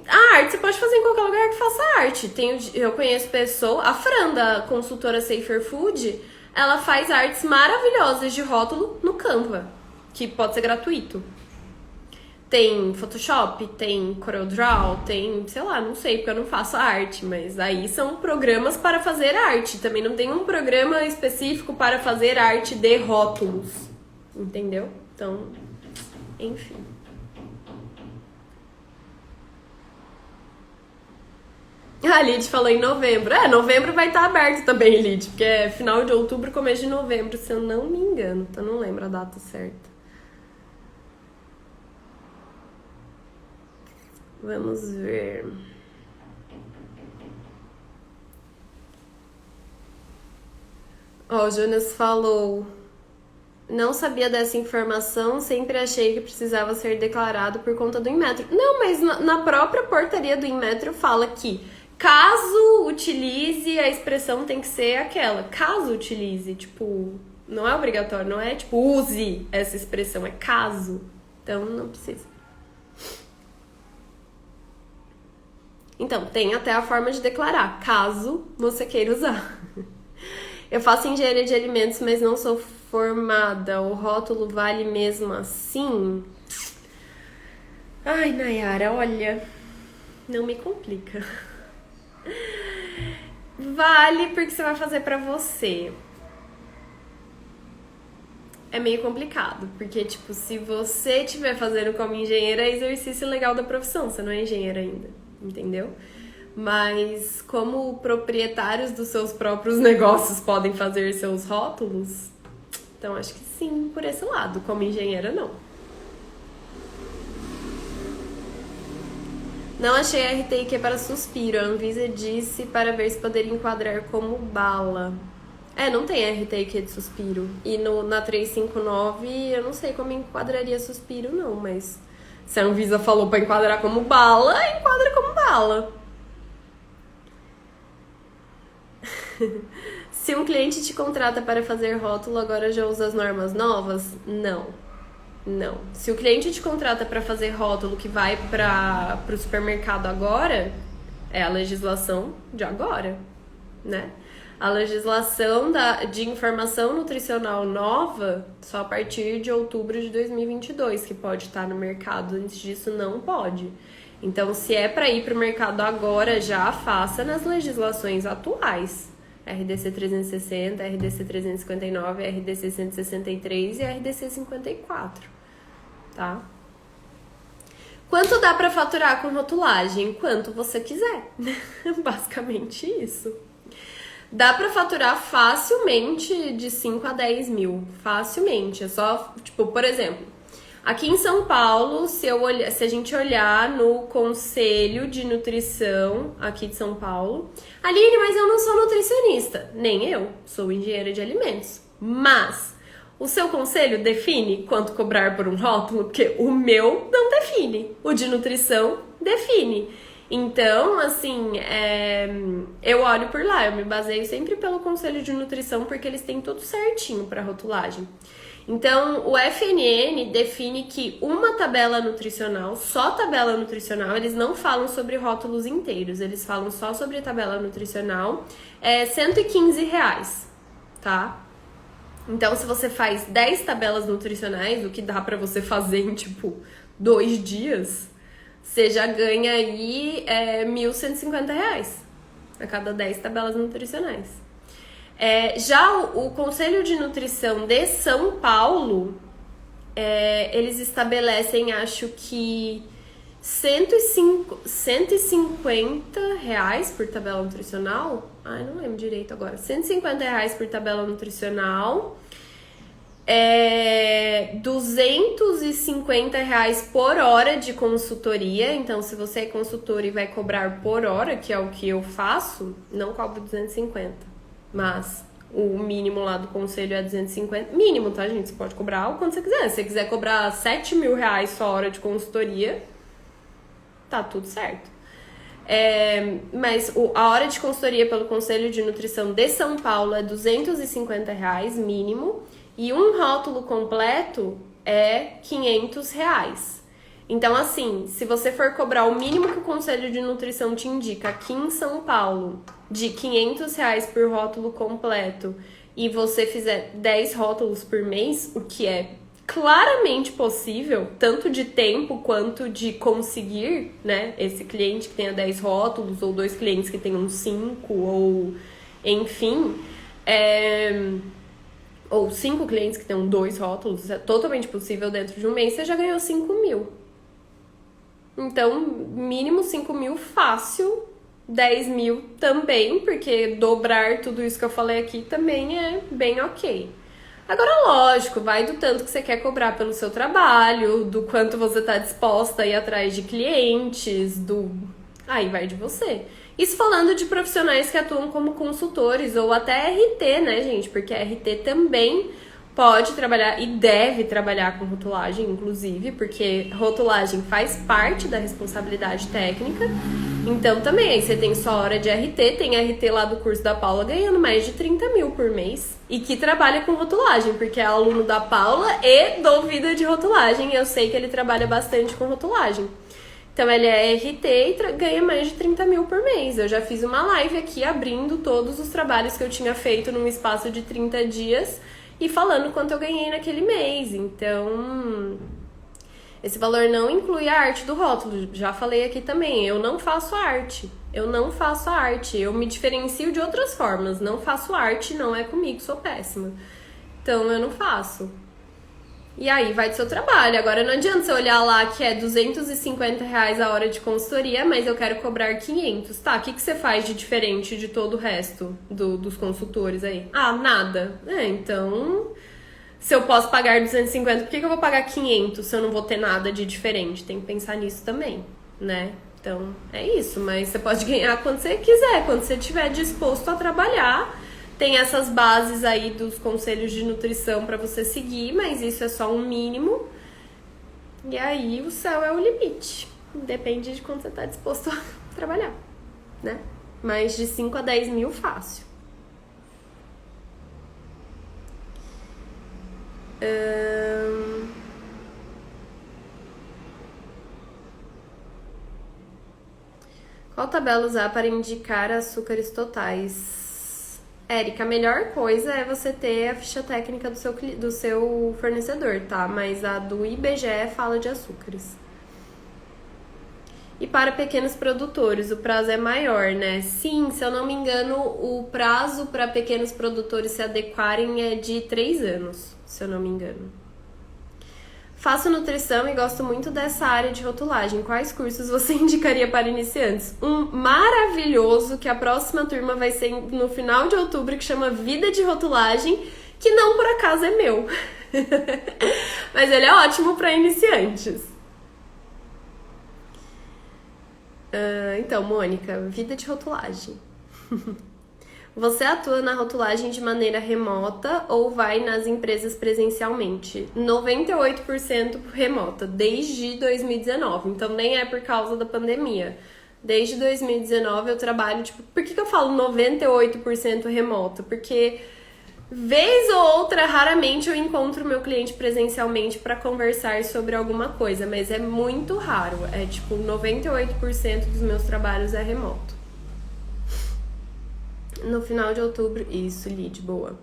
Speaker 1: A arte você pode fazer em qualquer lugar que faça arte. Eu conheço pessoa, a Fran, da consultora Safer Food, ela faz artes maravilhosas de rótulo no Canva, que pode ser gratuito. Tem Photoshop, tem CorelDRAW, tem, sei lá, não sei, porque eu não faço arte, mas aí são programas para fazer arte. Também não tem um programa específico para fazer arte de rótulos, entendeu? Então, enfim. A Lid falou em novembro. Novembro vai estar aberto também, Lid, porque é final de outubro, começo de novembro, se eu não me engano. Então não lembro a data certa. Vamos ver. Ó, o Jonas falou: não sabia dessa informação, sempre achei que precisava ser declarado por conta do Inmetro. Não, mas na própria portaria do Inmetro fala que caso utilize, a expressão tem que ser aquela. Caso utilize, tipo, não é obrigatório, não é tipo use essa expressão, é caso. Então não precisa. Então, tem até a forma de declarar, caso você queira usar. Eu faço engenharia de alimentos, mas não sou formada. O rótulo vale mesmo assim? Ai, Nayara, olha, não me complica. Vale porque você vai fazer pra você. É meio complicado, porque, tipo, se você estiver fazendo como engenheira, é exercício legal da profissão, você não é engenheira ainda, entendeu? Mas como proprietários dos seus próprios negócios podem fazer seus rótulos, então acho que sim, por esse lado. Como engenheira, não. Não achei a RTIQ para suspiro. A Anvisa disse para ver se poderia enquadrar como bala. Não tem RTIQ de suspiro. E na 359 eu não sei como enquadraria suspiro, não. Mas se a Anvisa falou para enquadrar como bala, enquadra como bala. Se um cliente te contrata para fazer rótulo, agora já usa as normas novas? Não. Se o cliente te contrata para fazer rótulo que vai para o supermercado agora, é a legislação de agora, né? A legislação de informação nutricional nova só a partir de outubro de 2022, que pode estar no mercado. Antes disso, não pode. Então, se é para ir para o mercado agora, já faça nas legislações atuais. RDC 360, RDC 359, RDC 163 e RDC 54, tá? Quanto dá para faturar com rotulagem? Quanto você quiser. Basicamente isso. Dá para faturar facilmente de 5 a 10 mil. Facilmente. É só, tipo, por exemplo, aqui em São Paulo, se a gente olhar no Conselho de Nutrição aqui de São Paulo... Aline, mas eu não sou nutricionista. Nem eu. Sou engenheira de alimentos. Mas o seu conselho define quanto cobrar por um rótulo? Porque o meu não define. O de nutrição define. Então, assim, eu olho por lá. Eu me baseio sempre pelo Conselho de Nutrição, porque eles têm tudo certinho para rotulagem. Então, o FNN define que uma tabela nutricional, só tabela nutricional, eles não falam sobre rótulos inteiros, eles falam só sobre tabela nutricional, é R$115, tá? Então, se você faz 10 tabelas nutricionais, o que dá pra você fazer em, tipo, 2 dias, você já ganha aí R$1.150 a cada 10 tabelas nutricionais. Já o Conselho de Nutrição de São Paulo, eles estabelecem, acho que R$150 por tabela nutricional. Ai, não lembro direito agora. R$150 por tabela nutricional. R$250 por hora de consultoria. Então, se você é consultor e vai cobrar por hora, que é o que eu faço, não cobro 250. Mas o mínimo lá do conselho é 250. Mínimo, tá, gente? Você pode cobrar o quanto você quiser. Se você quiser cobrar R$7.000 só hora de consultoria, tá tudo certo. Mas a hora de consultoria pelo Conselho de Nutrição de São Paulo é R$250 mínimo. E um rótulo completo é R$500. Então, assim, se você for cobrar o mínimo que o Conselho de Nutrição te indica aqui em São Paulo, de R$500 por rótulo completo, e você fizer 10 rótulos por mês, o que é claramente possível, tanto de tempo quanto de conseguir, né, esse cliente que tenha 10 rótulos, ou 2 clientes que tenham 5, ou enfim, ou 5 clientes que tenham 2 rótulos, é totalmente possível dentro de um mês, você já ganhou 5.000. Então, mínimo 5.000 fácil, 10.000 também, porque dobrar tudo isso que eu falei aqui também é bem ok. Agora, lógico, vai do tanto que você quer cobrar pelo seu trabalho, do quanto você tá disposta a ir atrás de clientes, aí vai de você. Isso falando de profissionais que atuam como consultores ou até RT, né, gente? Porque a RT também pode trabalhar e deve trabalhar com rotulagem, inclusive, porque rotulagem faz parte da responsabilidade técnica. Então também, aí você tem só hora de RT, tem RT lá do curso da Paula ganhando mais de 30 mil por mês e que trabalha com rotulagem, porque é aluno da Paula e do Vida de Rotulagem. Eu sei que ele trabalha bastante com rotulagem. Então ele é RT e ganha mais de 30 mil por mês. Eu já fiz uma live aqui abrindo todos os trabalhos que eu tinha feito num espaço de 30 dias e falando quanto eu ganhei naquele mês. Então, esse valor não inclui a arte do rótulo. Já falei aqui também, eu não faço arte. Eu não faço arte. Eu me diferencio de outras formas. Não faço arte, não é comigo, sou péssima. Então, eu não faço. E aí, vai do seu trabalho. Agora, não adianta você olhar lá que é R$250 a hora de consultoria, mas eu quero cobrar 500. Tá, o que você faz de diferente de todo o resto dos consultores aí? Ah, nada. Então, se eu posso pagar 250, por que eu vou pagar 500 se eu não vou ter nada de diferente? Tem que pensar nisso também, né? Então, é isso. Mas você pode ganhar quando você quiser, quando você estiver disposto a trabalhar. Tem essas bases aí dos conselhos de nutrição para você seguir, mas isso é só um mínimo. E aí o céu é o limite. Depende de quanto você tá disposto a trabalhar, né? Mas de 5 a 10 mil fácil. Qual tabela usar para indicar açúcares totais? Érica, a melhor coisa é você ter a ficha técnica do seu fornecedor, tá? Mas a do IBGE fala de açúcares. E para pequenos produtores, o prazo é maior, né? Sim, se eu não me engano, o prazo para pequenos produtores se adequarem é de 3 anos, se eu não me engano. Faço nutrição e gosto muito dessa área de rotulagem. Quais cursos você indicaria para iniciantes? Um maravilhoso, que a próxima turma vai ser no final de outubro, que chama Vida de Rotulagem, que não por acaso é meu. Mas ele é ótimo para iniciantes. Então, Mônica, Vida de Rotulagem. Você atua na rotulagem de maneira remota ou vai nas empresas presencialmente? 98% remota, desde 2019. Então, nem é por causa da pandemia. Desde 2019 eu trabalho, tipo... Por que eu falo 98% remota? Porque, vez ou outra, raramente eu encontro meu cliente presencialmente para conversar sobre alguma coisa. Mas é muito raro. É, tipo, 98% dos meus trabalhos é remoto. No final de outubro, isso, Lid, boa.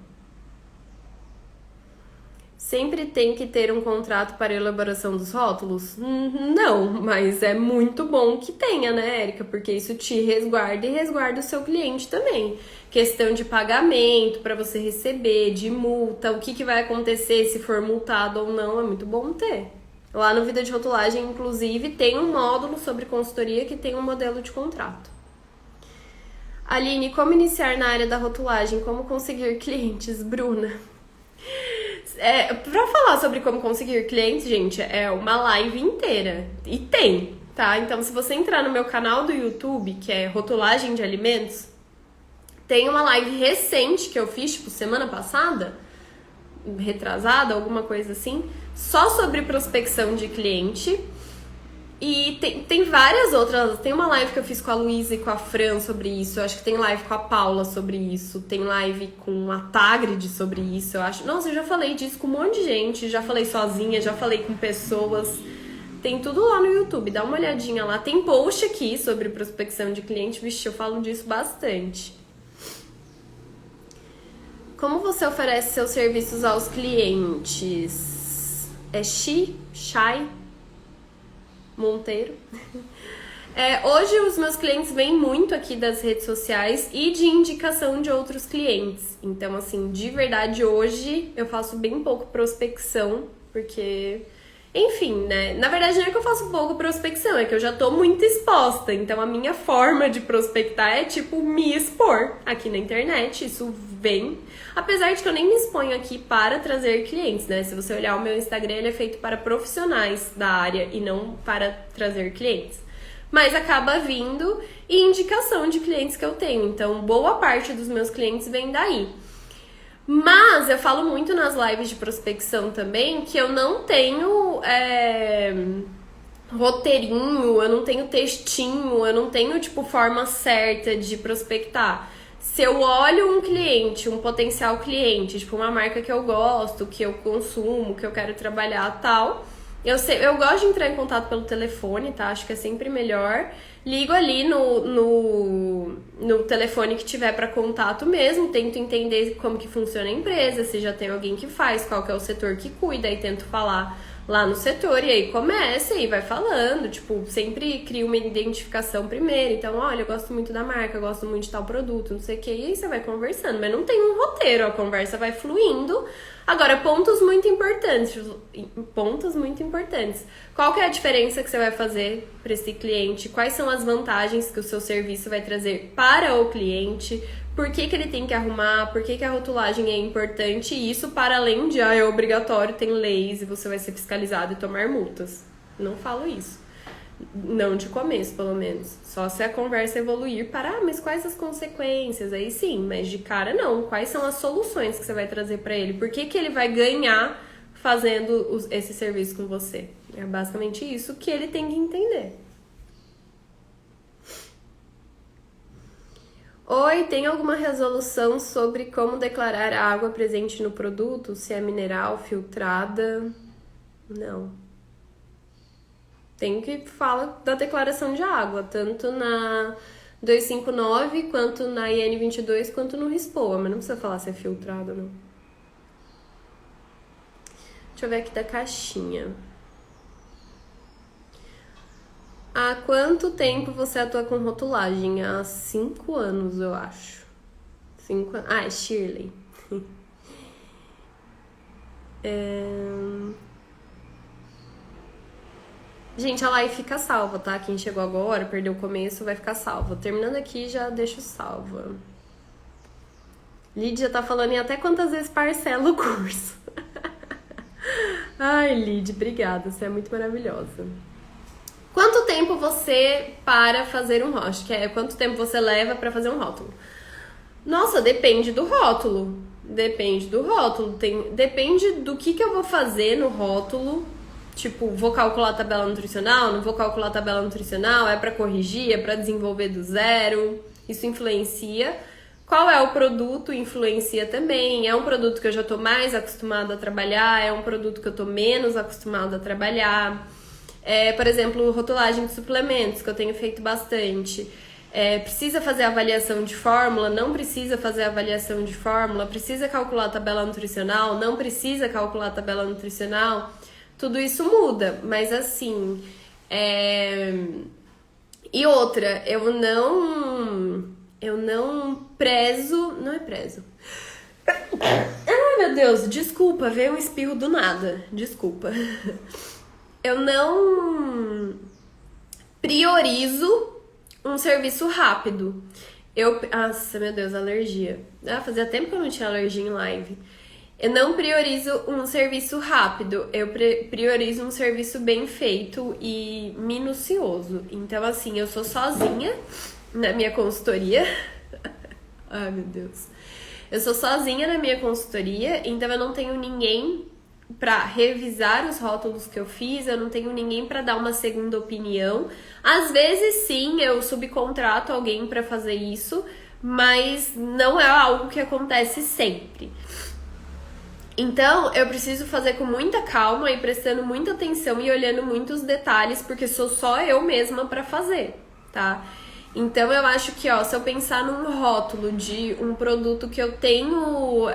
Speaker 1: Sempre tem que ter um contrato para elaboração dos rótulos? Não, mas é muito bom que tenha, né, Érica? Porque isso te resguarda e resguarda o seu cliente também. Questão de pagamento para você receber, de multa, o que vai acontecer se for multado ou não, é muito bom ter. Lá no Vida de Rotulagem, inclusive, tem um módulo sobre consultoria que tem um modelo de contrato. Aline, como iniciar na área da rotulagem? Como conseguir clientes? Bruna. Pra falar sobre como conseguir clientes, gente, é uma live inteira. E tem, tá? Então, se você entrar no meu canal do YouTube, que é Rotulagem de Alimentos, tem uma live recente que eu fiz, tipo, semana passada, retrasada, alguma coisa assim, só sobre prospecção de cliente. E tem várias outras. Tem uma live que eu fiz com a Luísa e com a Fran sobre isso. Eu acho que tem live com a Paula sobre isso. Tem live com a Tagrid sobre isso, eu acho. Nossa, eu já falei disso com um monte de gente. Já falei sozinha, já falei com pessoas. Tem tudo lá no YouTube, dá uma olhadinha lá. Tem post aqui sobre prospecção de cliente. Vixe, eu falo disso bastante. Como você oferece seus serviços aos clientes? É Shai Monteiro. Hoje os meus clientes vêm muito aqui das redes sociais e de indicação de outros clientes. Então, assim, de verdade, hoje eu faço bem pouco prospecção, porque, enfim, né? Na verdade, não é que eu faço pouco prospecção, é que eu já tô muito exposta. Então, a minha forma de prospectar é, tipo, me expor aqui na internet. Isso vem... Apesar de que eu nem me exponho aqui para trazer clientes, né? Se você olhar o meu Instagram, ele é feito para profissionais da área e não para trazer clientes. mas acaba vindo e indicação de clientes que eu tenho. Então, boa parte dos meus clientes vem daí. Mas eu falo muito nas lives de prospecção também que eu não tenho roteirinho, eu não tenho textinho, eu não tenho, tipo, forma certa de prospectar. Se eu olho um cliente, um potencial cliente, tipo, uma marca que eu gosto, que eu consumo, que eu quero trabalhar, tal, eu gosto de entrar em contato pelo telefone, tá? Acho que é sempre melhor. Ligo ali no telefone que tiver para contato mesmo, tento entender como que funciona a empresa, se já tem alguém que faz, qual que é o setor que cuida, e tento falar lá no setor, e aí começa e vai falando, tipo, sempre crio uma identificação primeiro. Então, olha, eu gosto muito da marca, eu gosto muito de tal produto, não sei o que, e aí você vai conversando, mas não tem um roteiro, a conversa vai fluindo. Agora, pontos muito importantes. Qual que é a diferença que você vai fazer para esse cliente? Quais são as vantagens que o seu serviço vai trazer para o cliente? Por que ele tem que arrumar? Por que a rotulagem é importante? E isso para além de, é obrigatório, tem leis e você vai ser fiscalizado e tomar multas. Não falo isso. Não de começo, pelo menos. Só se a conversa evoluir para, mas quais as consequências? Aí sim, mas de cara não. Quais são as soluções que você vai trazer para ele? Por que ele vai ganhar fazendo esse serviço com você? É basicamente isso que ele tem que entender. Oi, tem alguma resolução sobre como declarar a água presente no produto? Se é mineral, filtrada? Não. Tem que falar da declaração de água, tanto na 259, quanto na IN 22, quanto no RISPOA, mas não precisa falar se é filtrado ou não. Deixa eu ver aqui da caixinha. Há quanto tempo você atua com rotulagem? Há 5 anos, eu acho. 5 anos. Ah, é Shirley. Gente, a live fica salva, tá? Quem chegou agora, perdeu o começo, vai ficar salva. Terminando aqui, já deixo salva. Lídia tá falando em até quantas vezes parcela o curso. Ai, Lídia, obrigada. Você é muito maravilhosa. Quanto tempo você para fazer um rótulo? Quanto tempo você leva pra fazer um rótulo? Nossa, depende do rótulo. Depende do rótulo. Depende do que eu vou fazer no rótulo. Tipo, vou calcular a tabela nutricional? Não vou calcular a tabela nutricional? É pra corrigir? É pra desenvolver do zero? Isso influencia. Qual é o produto? Influencia também. É um produto que eu já tô mais acostumada a trabalhar? É um produto que eu tô menos acostumada a trabalhar? Por exemplo, rotulagem de suplementos, que eu tenho feito bastante. Precisa fazer avaliação de fórmula? Não precisa fazer avaliação de fórmula? Precisa calcular a tabela nutricional? Não precisa calcular a tabela nutricional? Tudo isso muda, mas assim... E outra, eu não prezo... Não é prezo. Ai, meu Deus, desculpa, veio um espirro do nada. Desculpa. Eu não priorizo um serviço rápido. Nossa, meu Deus, alergia. Fazia tempo que eu não tinha alergia em live. Eu não priorizo um serviço rápido, eu priorizo um serviço bem feito e minucioso. Então, assim, eu sou sozinha na minha consultoria. Ai, meu Deus. Eu sou sozinha na minha consultoria, então eu não tenho ninguém pra revisar os rótulos que eu fiz, eu não tenho ninguém pra dar uma segunda opinião. Às vezes, sim, eu subcontrato alguém pra fazer isso, mas não é algo que acontece sempre. Então, eu preciso fazer com muita calma e prestando muita atenção e olhando muitos detalhes, porque sou só eu mesma pra fazer, tá? Então, eu acho que, se eu pensar num rótulo de um produto que eu tenho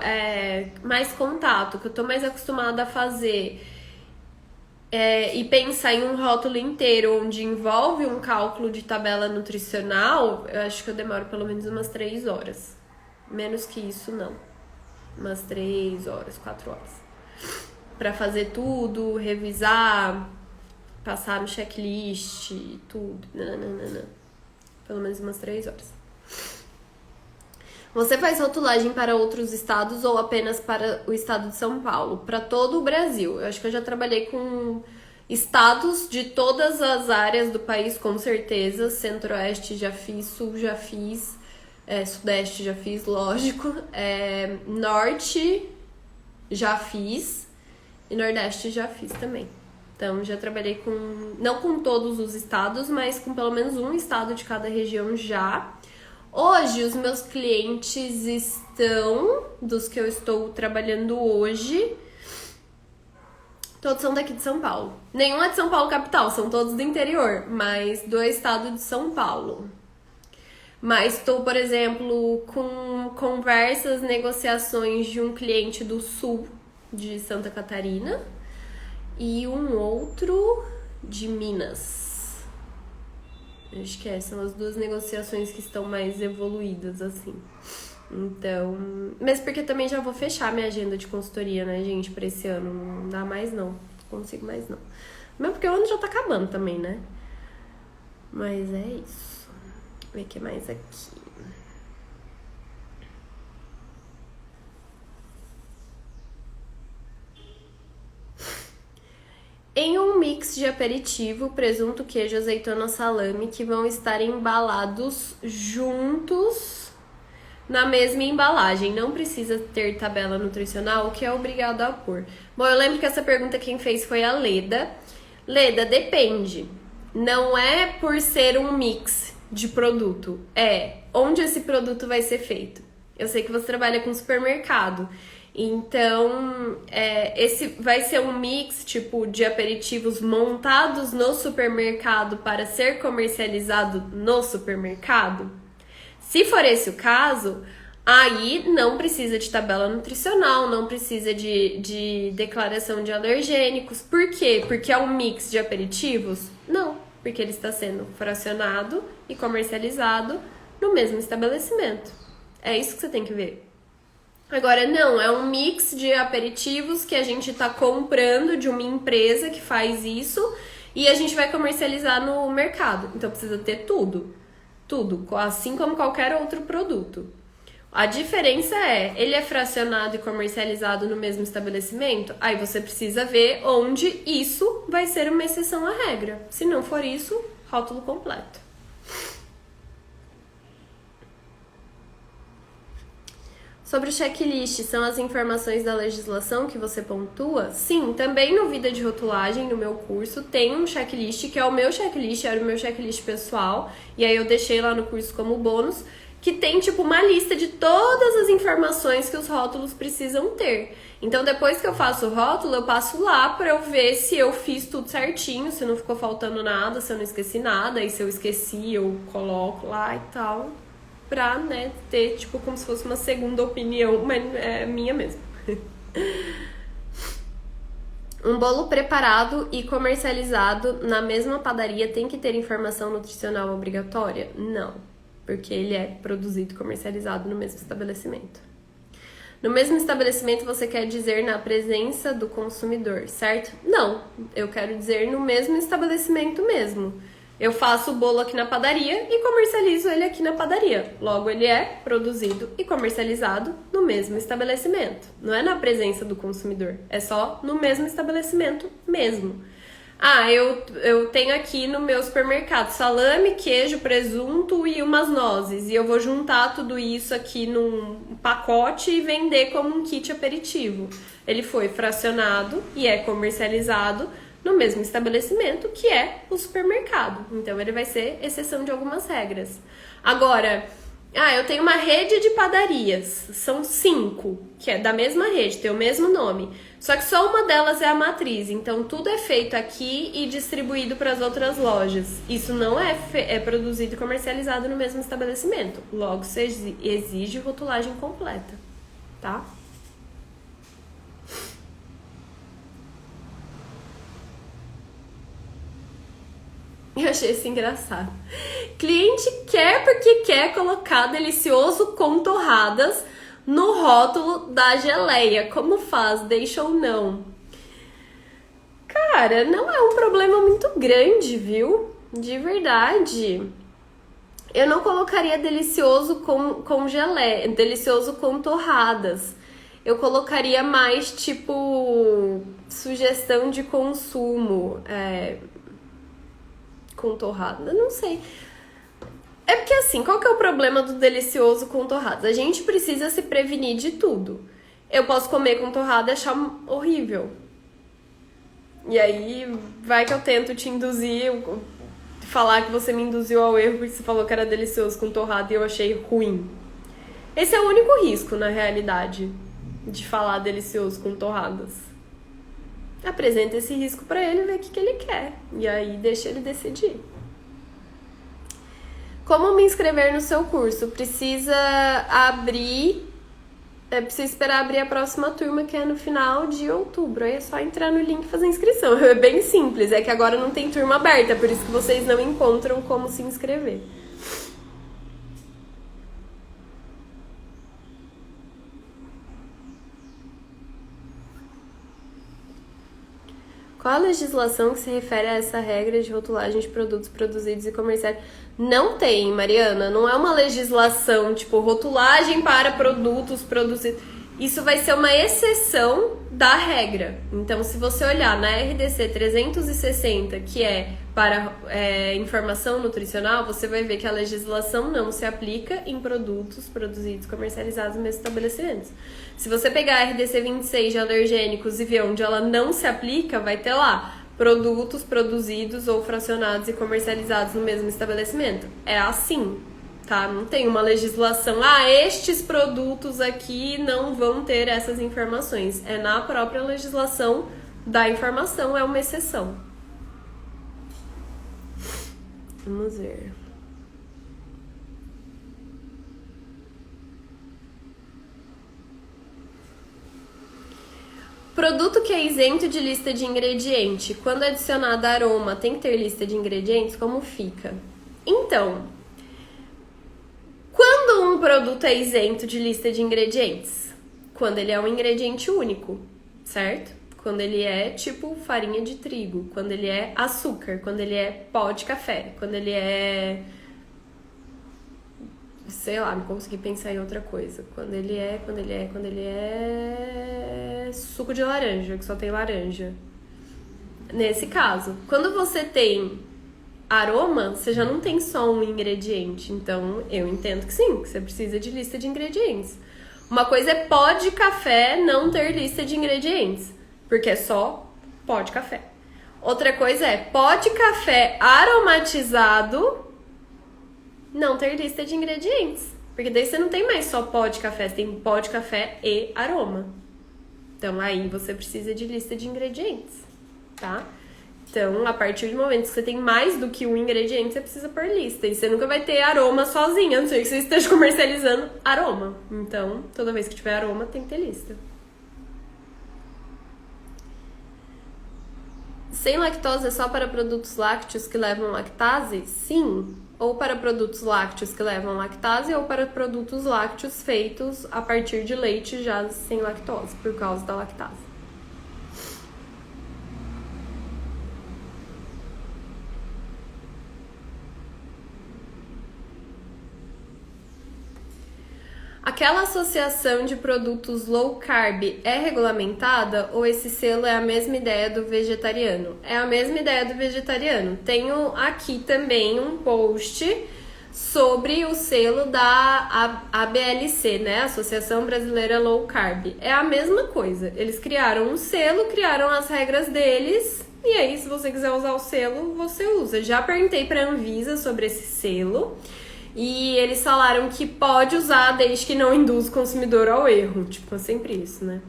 Speaker 1: mais contato, que eu tô mais acostumada a fazer, e pensar em um rótulo inteiro onde envolve um cálculo de tabela nutricional, eu acho que eu demoro pelo menos umas 3 horas. Menos que isso, não. Umas 3 horas, 4 horas. Pra fazer tudo, revisar, passar no checklist, tudo. Não. Pelo menos umas 3 horas. Você faz rotulagem para outros estados ou apenas para o estado de São Paulo? Para todo o Brasil. Eu acho que eu já trabalhei com Estados de todas as áreas do país, com certeza. Centro-Oeste já fiz, Sul já fiz, Sudeste já fiz, lógico. Norte já fiz e Nordeste já fiz também. Então, já trabalhei com, não com todos os estados, mas com pelo menos um estado de cada região já. Hoje, os meus clientes estão, dos que eu estou trabalhando hoje, todos são daqui de São Paulo. Nenhum é de São Paulo capital, são todos do interior, mas do estado de São Paulo. Mas estou, por exemplo, com conversas, negociações de um cliente do sul de Santa Catarina e um outro de Minas. Acho que são as duas negociações que estão mais evoluídas, assim. Então, mas porque também já vou fechar minha agenda de consultoria, né, gente, pra esse ano. Não dá mais, não consigo mais, não. Mesmo porque o ano já tá acabando também, né? Mas é isso. Deixa eu ver o que mais aqui. Em um mix de aperitivo, presunto, queijo, azeitona, salame, que vão estar embalados juntos na mesma embalagem. Não precisa ter tabela nutricional, o que é obrigado a pôr. Bom, eu lembro que essa pergunta quem fez foi a Leda. Leda, depende. Não é por ser um mix de produto, é onde esse produto vai ser feito. Eu sei que você trabalha com supermercado, então esse vai ser um mix tipo de aperitivos montados no supermercado para ser comercializado no supermercado. Se for esse o caso, aí não precisa de tabela nutricional, não precisa de declaração de alergênicos. Por quê? Porque é um mix de aperitivos? Não, porque ele está sendo fracionado e comercializado no mesmo estabelecimento. É isso que você tem que ver. Agora, não, é um mix de aperitivos que a gente está comprando de uma empresa que faz isso e a gente vai comercializar no mercado. Então, precisa ter tudo. Tudo, assim como qualquer outro produto. A diferença ele é fracionado e comercializado no mesmo estabelecimento? Aí você precisa ver onde isso vai ser uma exceção à regra. Se não for isso, rótulo completo. Sobre o checklist, são as informações da legislação que você pontua? Sim, também no Vida de Rotulagem, no meu curso, tem um checklist, que é o meu checklist, era o meu checklist pessoal, e aí eu deixei lá no curso como bônus, que tem tipo uma lista de todas as informações que os rótulos precisam ter. Então depois que eu faço o rótulo, eu passo lá pra eu ver se eu fiz tudo certinho, se não ficou faltando nada, se eu não esqueci nada, e se eu esqueci, eu coloco lá e tal. Pra, né, ter, tipo, como se fosse uma segunda opinião, mas é minha mesmo. Um bolo preparado e comercializado na mesma padaria tem que ter informação nutricional obrigatória? Não, porque ele é produzido e comercializado no mesmo estabelecimento. No mesmo estabelecimento você quer dizer na presença do consumidor, certo? Não, eu quero dizer no mesmo estabelecimento mesmo. Eu faço o bolo aqui na padaria e comercializo ele aqui na padaria. Logo, ele é produzido e comercializado no mesmo estabelecimento. Não é na presença do consumidor, é só no mesmo estabelecimento mesmo. Ah, eu tenho aqui no meu supermercado salame, queijo, presunto e umas nozes. E eu vou juntar tudo isso aqui num pacote e vender como um kit aperitivo. Ele foi fracionado e é comercializado no mesmo estabelecimento que é o supermercado. Então ele vai ser exceção de algumas regras. Agora, eu tenho uma rede de padarias, são 5, que é da mesma rede, tem o mesmo nome. Só que só uma delas é a matriz, então tudo é feito aqui e distribuído para as outras lojas. Isso não é produzido e comercializado no mesmo estabelecimento. Logo, você exige rotulagem completa, tá? Eu achei isso engraçado. Cliente quer porque quer colocar delicioso com torradas no rótulo da geleia. Como faz? Deixa ou não? Cara, não é um problema muito grande, viu? De verdade. Eu não colocaria delicioso com geleia, delicioso com torradas. Eu colocaria mais tipo sugestão de consumo com torrada, não sei. É porque assim, qual que é o problema do delicioso com torradas? A gente precisa se prevenir de tudo. Eu posso comer com torrada e achar horrível. E aí, vai que eu tento te induzir, falar que você me induziu ao erro porque você falou que era delicioso com torrada e eu achei ruim. Esse é o único risco, na realidade, de falar delicioso com torradas. Apresenta esse risco pra ele e vê o que ele quer. E aí, deixa ele decidir. Como me inscrever no seu curso? Precisa esperar abrir a próxima turma, que é no final de outubro. Aí é só entrar no link e fazer inscrição. É bem simples, é que agora não tem turma aberta, por isso que vocês não encontram como se inscrever. Qual a legislação que se refere a essa regra de rotulagem de produtos produzidos e comercializados? Não tem, Mariana. Não é uma legislação, tipo, rotulagem para produtos produzidos. Isso vai ser uma exceção da regra. Então, se você olhar na RDC 360, que é para informação nutricional, você vai ver que a legislação não se aplica em produtos produzidos e comercializados nos estabelecimentos. Se você pegar a RDC 26 de alergênicos e ver onde ela não se aplica, vai ter lá produtos produzidos ou fracionados e comercializados no mesmo estabelecimento. É assim, tá? Não tem uma legislação, estes produtos aqui não vão ter essas informações. É na própria legislação da informação, é uma exceção. Vamos ver. Produto que é isento de lista de ingrediente, quando adicionado aroma, tem que ter lista de ingredientes? Como fica? Então, quando um produto é isento de lista de ingredientes? Quando ele é um ingrediente único, certo? Quando ele é tipo farinha de trigo, quando ele é açúcar, quando ele é pó de café, quando ele é... sei lá, não consegui pensar em outra coisa. Quando ele é suco de laranja, que só tem laranja. Nesse caso, quando você tem aroma, você já não tem só um ingrediente. Então, eu entendo que sim, que você precisa de lista de ingredientes. Uma coisa é pó de café não ter lista de ingredientes, porque é só pó de café. Outra coisa é pó de café aromatizado não ter lista de ingredientes. Porque daí você não tem mais só pó de café, você tem pó de café e aroma. Então aí você precisa de lista de ingredientes, tá? Então, a partir do momento que você tem mais do que um ingrediente, você precisa pôr lista. E você nunca vai ter aroma sozinha, a não ser que você esteja comercializando aroma. Então, toda vez que tiver aroma, tem que ter lista. Sem lactose é só para produtos lácteos que levam lactase? Sim. Ou para produtos lácteos que levam lactase, ou para produtos lácteos feitos a partir de leite já sem lactose, por causa da lactase. Aquela associação de produtos low carb é regulamentada ou esse selo é a mesma ideia do vegetariano? É a mesma ideia do vegetariano. Tenho aqui também um post sobre o selo da ABLC, né? Associação Brasileira Low Carb. É a mesma coisa. Eles criaram um selo, criaram as regras deles e aí, se você quiser usar o selo, você usa. Já perguntei para a Anvisa sobre esse selo. E eles falaram que pode usar desde que não induz o consumidor ao erro. Tipo, é sempre isso, né?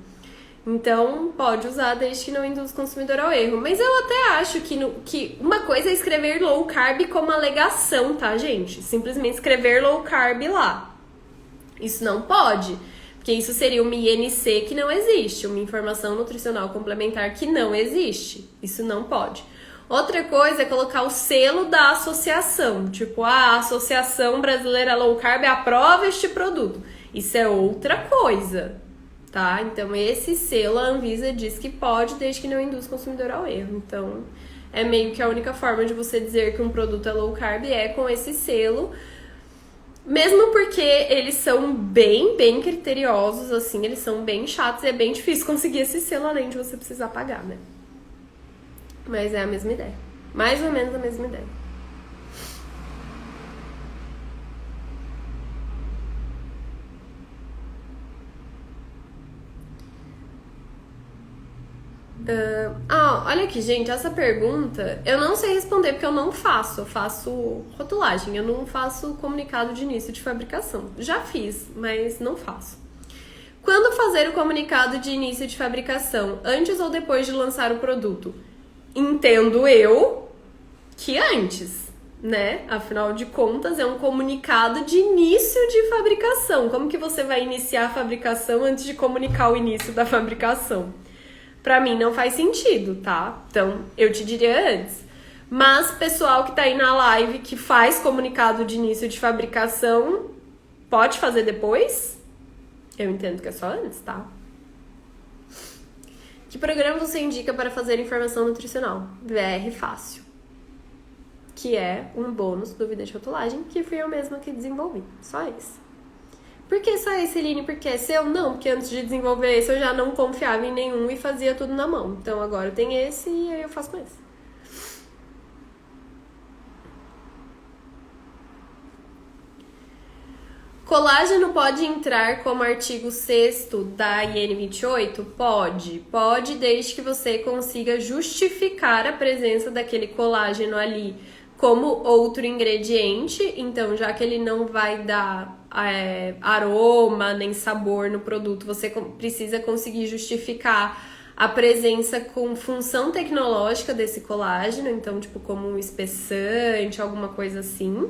Speaker 1: Então, pode usar desde que não induz o consumidor ao erro. Mas eu até acho que uma coisa é escrever low carb como alegação, tá, gente? Simplesmente escrever low carb lá. Isso não pode, porque isso seria uma INC que não existe, uma informação nutricional complementar que não existe. Isso não pode. Outra coisa é colocar o selo da associação, tipo, a Associação Brasileira Low Carb aprova este produto. Isso é outra coisa, tá? Então, esse selo a Anvisa diz que pode, desde que não induz o consumidor ao erro. Então, é meio que a única forma de você dizer que um produto é low carb é com esse selo. Mesmo porque eles são bem criteriosos, assim, eles são bem chatos e é bem difícil conseguir esse selo além de você precisar pagar, né? Mas é a mesma ideia. Mais ou menos a mesma ideia. Olha aqui, gente, essa pergunta eu não sei responder porque eu não faço. Eu faço rotulagem, eu não faço comunicado de início de fabricação. Já fiz, mas não faço. Quando fazer o comunicado de início de fabricação, antes ou depois de lançar o produto? Entendo eu que antes, né? Afinal de contas, é um comunicado de início de fabricação. Como que você vai iniciar a fabricação antes de comunicar o início da fabricação? Pra mim não faz sentido, tá? Então, eu te diria antes. Mas, pessoal que tá aí na live que faz comunicado de início de fabricação, pode fazer depois? Eu entendo que é só antes, tá? Que programa você indica para fazer informação nutricional? VR Fácil. Que é um bônus do Vida de Rotulagem, que fui eu mesma que desenvolvi. Só isso. Por que só esse, Eline? Porque é seu? Não, porque antes de desenvolver esse eu já não confiava em nenhum e fazia tudo na mão. Então agora tem esse e aí eu faço com esse. Colágeno pode entrar como artigo 6º da IN 28? Pode, desde que você consiga justificar a presença daquele colágeno ali como outro ingrediente. Então, já que ele não vai dar aroma nem sabor no produto, você precisa conseguir justificar a presença com função tecnológica desse colágeno, então, tipo, como um espessante, alguma coisa assim.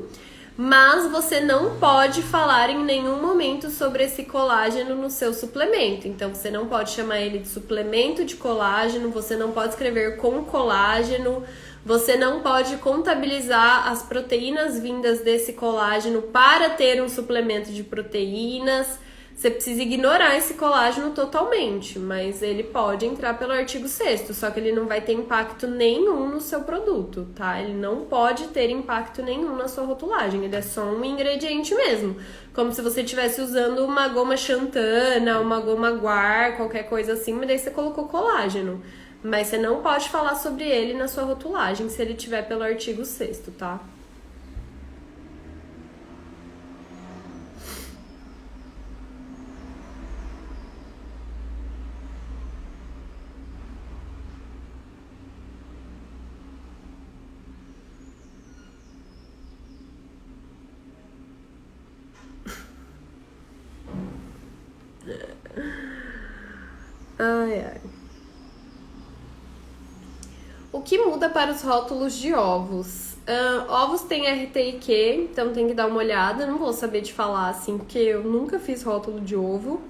Speaker 1: Mas você não pode falar em nenhum momento sobre esse colágeno no seu suplemento. Então, você não pode chamar ele de suplemento de colágeno, você não pode escrever com colágeno, você não pode contabilizar as proteínas vindas desse colágeno para ter um suplemento de proteínas. Você precisa ignorar esse colágeno totalmente, mas ele pode entrar pelo artigo 6º, só que ele não vai ter impacto nenhum no seu produto, tá? Ele não pode ter impacto nenhum na sua rotulagem, ele é só um ingrediente mesmo. Como se você estivesse usando uma goma xantana, uma goma guar, qualquer coisa assim, mas daí você colocou colágeno. Mas você não pode falar sobre ele na sua rotulagem se ele tiver pelo artigo 6º, tá? Ai. O que muda para os rótulos de ovos? Ovos tem RTIQ, então tem que dar uma olhada. Não vou saber te falar assim, porque eu nunca fiz rótulo de ovo.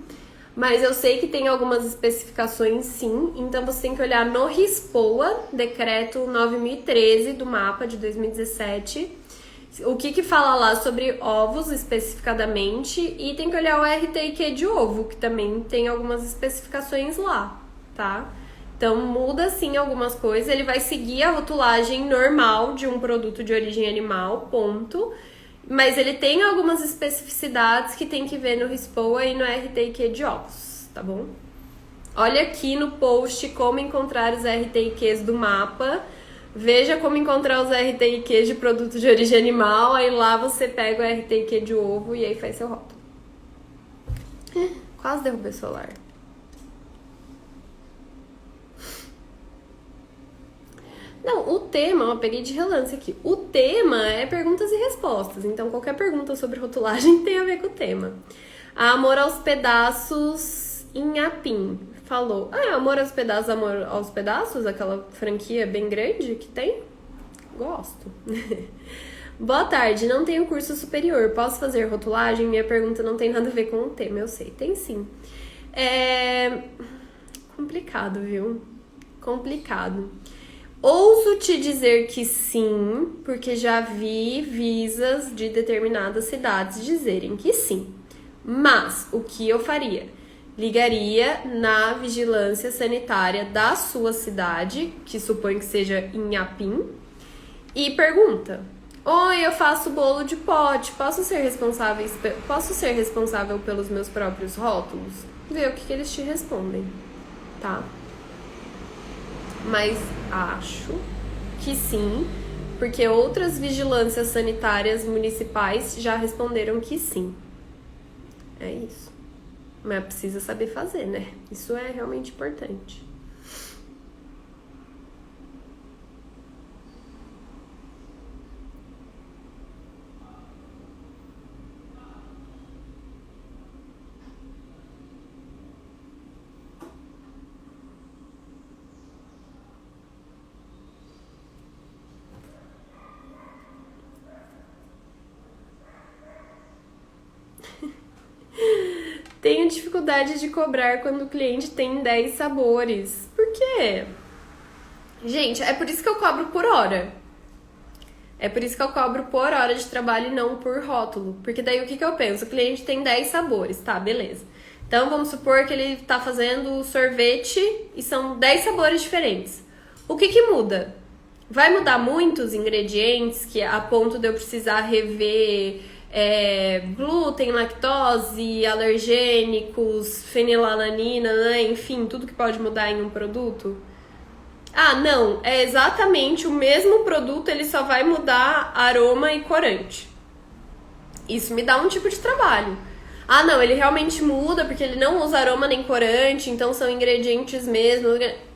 Speaker 1: Mas eu sei que tem algumas especificações sim, então você tem que olhar no RISPOA, decreto 9013 do mapa de 2017, o que fala lá sobre ovos especificadamente, e tem que olhar o RTIQ de ovo, que também tem algumas especificações lá, tá? Então muda sim algumas coisas, ele vai seguir a rotulagem normal de um produto de origem animal, ponto. Mas ele tem algumas especificidades que tem que ver no RISPOA e no RTIQ de ovos, tá bom? Olha aqui no post como encontrar os RTIQs do mapa. Veja como encontrar os RTIQs de produto de origem animal. Aí lá você pega o RTIQ de ovo e aí faz seu rótulo. Quase derrubei o celular. Não, o tema, eu peguei de relance aqui. O tema é perguntas e respostas. Então, qualquer pergunta sobre rotulagem tem a ver com o tema. A Amor aos Pedaços em Apim falou: Amor aos Pedaços, aquela franquia bem grande que tem? Gosto. Boa tarde, não tenho curso superior. Posso fazer rotulagem? Minha pergunta não tem nada a ver com o tema, eu sei. Tem sim. É complicado, viu? Complicado. Ouso te dizer que sim, porque já vi visas de determinadas cidades dizerem que sim. Mas o que eu faria? Ligaria na vigilância sanitária da sua cidade, que suponho que seja em Apim, e pergunta: Oi, eu faço bolo de pote. Posso ser responsável pelos meus próprios rótulos? Vê o que eles te respondem, tá? Mas acho que sim, porque outras vigilâncias sanitárias municipais já responderam que sim. É isso. Mas precisa saber fazer, né? Isso é realmente importante. Tenho dificuldade de cobrar quando o cliente tem 10 sabores. Por quê? Gente, é por isso que eu cobro por hora. É por isso que eu cobro por hora de trabalho e não por rótulo. Porque daí o que eu penso? O cliente tem 10 sabores, tá, beleza. Então vamos supor que ele tá fazendo sorvete e são 10 sabores diferentes. O que muda? Vai mudar muito os ingredientes que a ponto de eu precisar rever glúten, lactose, alergênicos, fenilalanina, né? Enfim, tudo que pode mudar em um produto? Ah, não, é exatamente o mesmo produto, ele só vai mudar aroma e corante. Isso me dá um tipo de trabalho. Ah, não, ele realmente muda porque ele não usa aroma nem corante, então são ingredientes mesmo.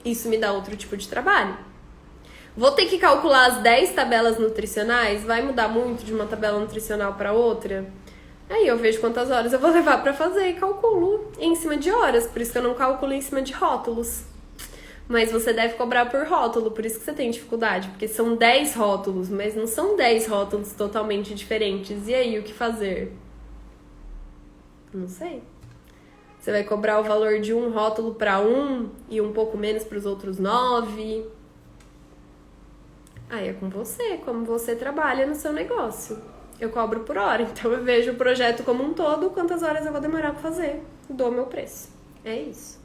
Speaker 1: Isso me dá outro tipo de trabalho. Vou ter que calcular as 10 tabelas nutricionais? Vai mudar muito de uma tabela nutricional para outra? Aí eu vejo quantas horas eu vou levar para fazer e calculo em cima de horas. Por isso que eu não calculo em cima de rótulos. Mas você deve cobrar por rótulo, por isso que você tem dificuldade. Porque são 10 rótulos, mas não são 10 rótulos totalmente diferentes. E aí, o que fazer? Não sei. Você vai cobrar o valor de um rótulo para um e um pouco menos para os outros 9. Aí é com você, como você trabalha no seu negócio. Eu cobro por hora, então eu vejo o projeto como um todo, quantas horas eu vou demorar pra fazer, dou meu preço. É isso.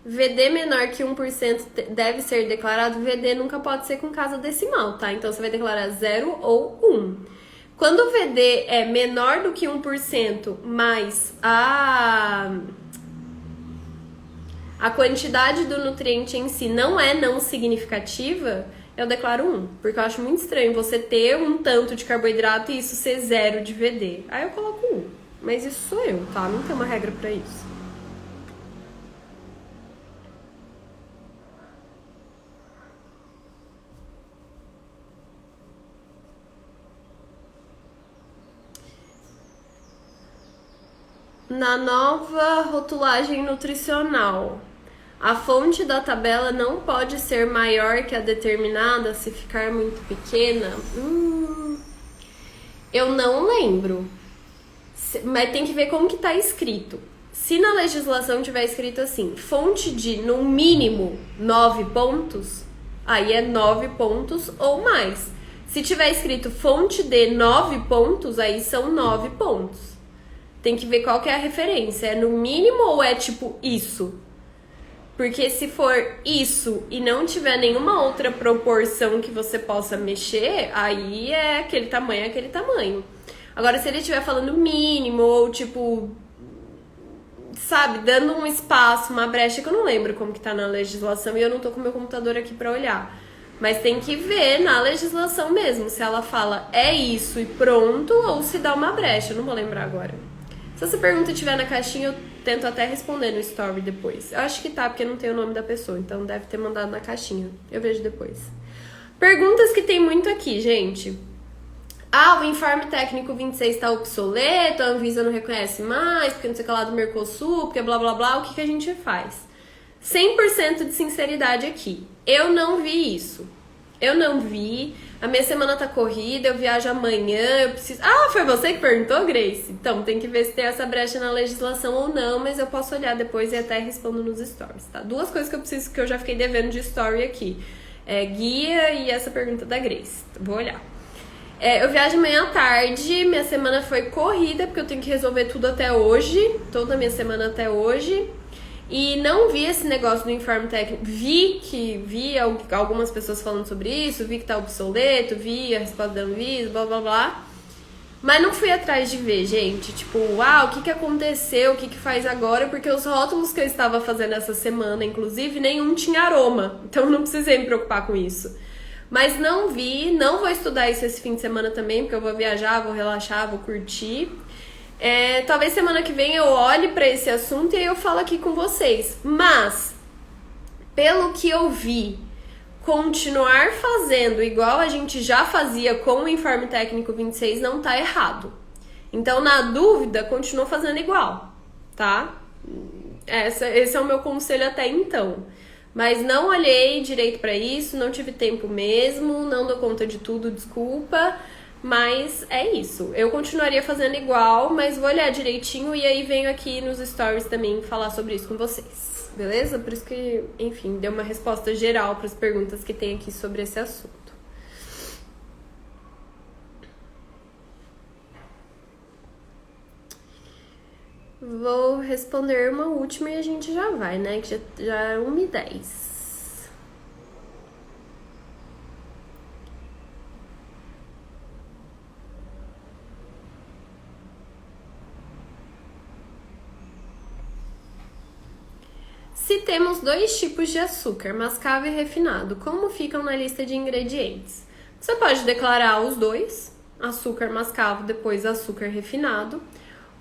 Speaker 1: VD menor que 1% deve ser declarado. VD nunca pode ser com casa decimal, tá? Então você vai declarar 0 ou 1. Quando o VD é menor do que 1%, mas a quantidade do nutriente em si não é não significativa, eu declaro 1. Porque eu acho muito estranho você ter um tanto de carboidrato e isso ser 0 de VD. Aí eu coloco 1. Mas isso sou eu, tá? Não tem uma regra pra isso. Na nova rotulagem nutricional, a fonte da tabela não pode ser maior que a determinada se ficar muito pequena? Eu não lembro. Mas tem que ver como que tá escrito. Se na legislação tiver escrito assim, fonte de, no mínimo, 9 pontos, aí é 9 pontos ou mais. Se tiver escrito fonte de 9 pontos, aí são 9 pontos. Tem que ver qual que é a referência. É no mínimo ou é tipo isso? Porque se for isso e não tiver nenhuma outra proporção que você possa mexer, aí é aquele tamanho. Agora, se ele estiver falando mínimo ou tipo, sabe, dando um espaço, uma brecha, que eu não lembro como que tá na legislação e eu não tô com meu computador aqui pra olhar. Mas tem que ver na legislação mesmo, se ela fala é isso e pronto, ou se dá uma brecha, eu não vou lembrar agora. Se essa pergunta estiver na caixinha, eu tento até responder no story depois. Eu acho que tá, porque não tem o nome da pessoa, então deve ter mandado na caixinha. Eu vejo depois. Perguntas que tem muito aqui, gente. Ah, o informe técnico 26 tá obsoleto, a Anvisa não reconhece mais, porque não sei o que lá do Mercosul, porque blá blá blá, o que a gente faz? 100% de sinceridade aqui. Eu não vi isso. Eu não vi. A minha semana tá corrida, eu viajo amanhã, eu preciso... Ah, foi você que perguntou, Grace? Então, tem que ver se tem essa brecha na legislação ou não, mas eu posso olhar depois e até respondo nos stories, tá? 2 coisas que eu preciso, que eu já fiquei devendo de story aqui. Guia e essa pergunta da Grace. Vou olhar. Eu viajo amanhã à tarde, minha semana foi corrida, porque eu tenho que resolver tudo até hoje, toda a minha semana até hoje. E não vi esse negócio do informe técnico. Vi algumas pessoas falando sobre isso, vi que tá obsoleto, vi a resposta da Anvisa, blá blá blá. Mas não fui atrás de ver, gente. Tipo, o que aconteceu, o que faz agora? Porque os rótulos que eu estava fazendo essa semana, inclusive, nenhum tinha aroma. Então não precisei me preocupar com isso. Mas não vi, não vou estudar isso esse fim de semana também, porque eu vou viajar, vou relaxar, vou curtir. Talvez semana que vem eu olhe pra esse assunto e aí eu falo aqui com vocês. Mas, pelo que eu vi, continuar fazendo igual a gente já fazia com o Informe Técnico 26 não tá errado. Então, na dúvida, continua fazendo igual, tá? Esse é o meu conselho até então. Mas não olhei direito pra isso, não tive tempo mesmo, não dou conta de tudo, desculpa. Mas é isso. Eu continuaria fazendo igual, mas vou olhar direitinho e aí venho aqui nos stories também falar sobre isso com vocês. Beleza? Por isso que, enfim, deu uma resposta geral para as perguntas que tem aqui sobre esse assunto. Vou responder uma última e a gente já vai, né? Que já é 1h10. Se temos 2 tipos de açúcar, mascavo e refinado, como ficam na lista de ingredientes? Você pode declarar os 2, açúcar mascavo, depois açúcar refinado,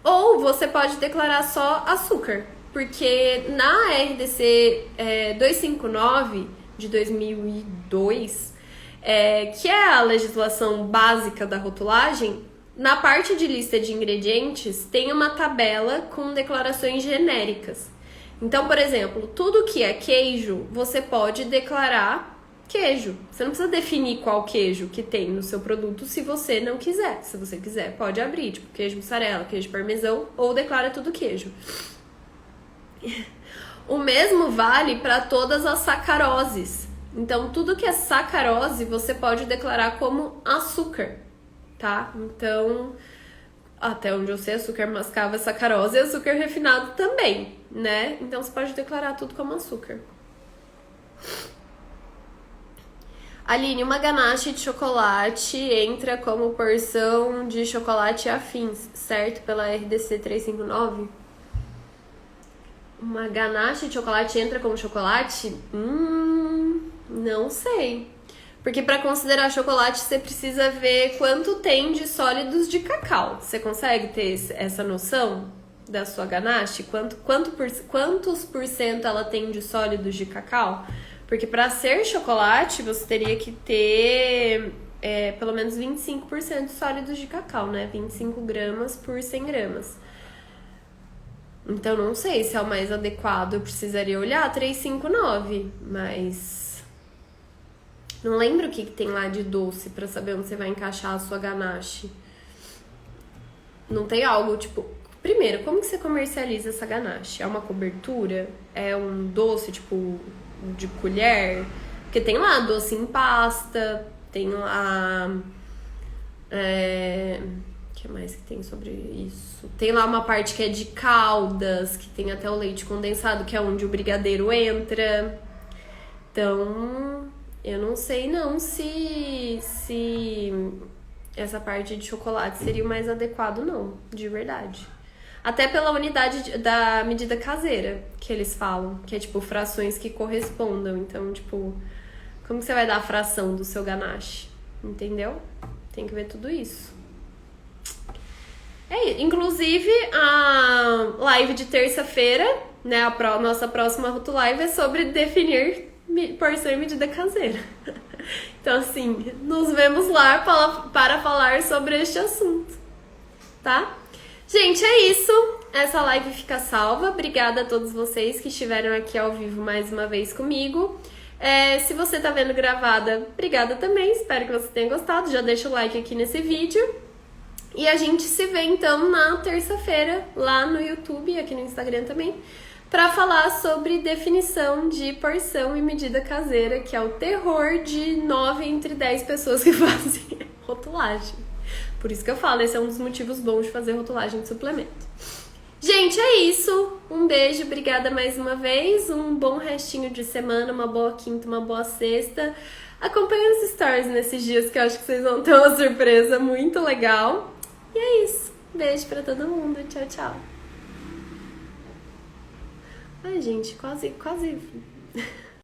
Speaker 1: ou você pode declarar só açúcar, porque na RDC 259 de 2002, que é a legislação básica da rotulagem, na parte de lista de ingredientes tem uma tabela com declarações genéricas. Então, por exemplo, tudo que é queijo, você pode declarar queijo. Você não precisa definir qual queijo que tem no seu produto se você não quiser. Se você quiser, pode abrir, tipo queijo mussarela, queijo parmesão, ou declara tudo queijo. O mesmo vale para todas as sacaroses. Então, tudo que é sacarose, você pode declarar como açúcar, tá? Então, até onde eu sei, açúcar mascavo é sacarose e açúcar refinado também, né? Então você pode declarar tudo como açúcar. Aline, uma ganache de chocolate entra como porção de chocolate afins, certo? Pela RDC 359? Uma ganache de chocolate entra como chocolate? Não sei. Porque para considerar chocolate, você precisa ver quanto tem de sólidos de cacau. Você consegue ter essa noção da sua ganache? Quantos por cento ela tem de sólidos de cacau? Porque para ser chocolate, você teria que ter pelo menos 25% de sólidos de cacau, né? 25 gramas por 100 gramas. Então, não sei se é o mais adequado. Eu precisaria olhar 359, mas... não lembro o que tem lá de doce pra saber onde você vai encaixar a sua ganache. Não tem algo, tipo... Primeiro, como que você comercializa essa ganache? É uma cobertura? É um doce, tipo, de colher? Porque tem lá doce em pasta, tem lá... O que mais que tem sobre isso? Tem lá uma parte que é de caldas, que tem até o leite condensado, que é onde o brigadeiro entra. Então... eu não sei não se essa parte de chocolate seria o mais adequado não, de verdade. Até pela unidade da medida caseira que eles falam, que é tipo frações que correspondam. Então, tipo, como que você vai dar a fração do seu ganache? Entendeu? Tem que ver tudo isso. Inclusive, a live de terça-feira, né, a nossa próxima Rotolive é sobre definir porção e medida caseira. Então, assim, nos vemos lá para falar sobre este assunto, tá? Gente, é isso. Essa live fica salva. Obrigada a todos vocês que estiveram aqui ao vivo mais uma vez comigo. Se você tá vendo gravada, obrigada também. Espero que você tenha gostado. Já deixa o like aqui nesse vídeo. E a gente se vê, então, na terça-feira, lá no YouTube e aqui no Instagram também, para falar sobre definição de porção e medida caseira, que é o terror de 9 entre 10 pessoas que fazem rotulagem. Por isso que eu falo, esse é um dos motivos bons de fazer rotulagem de suplemento. Gente, é isso. Um beijo, obrigada mais uma vez. Um bom restinho de semana, uma boa quinta, uma boa sexta. Acompanhe os stories nesses dias que eu acho que vocês vão ter uma surpresa muito legal. E é isso. Beijo pra todo mundo. Tchau, tchau. Ai, gente, quase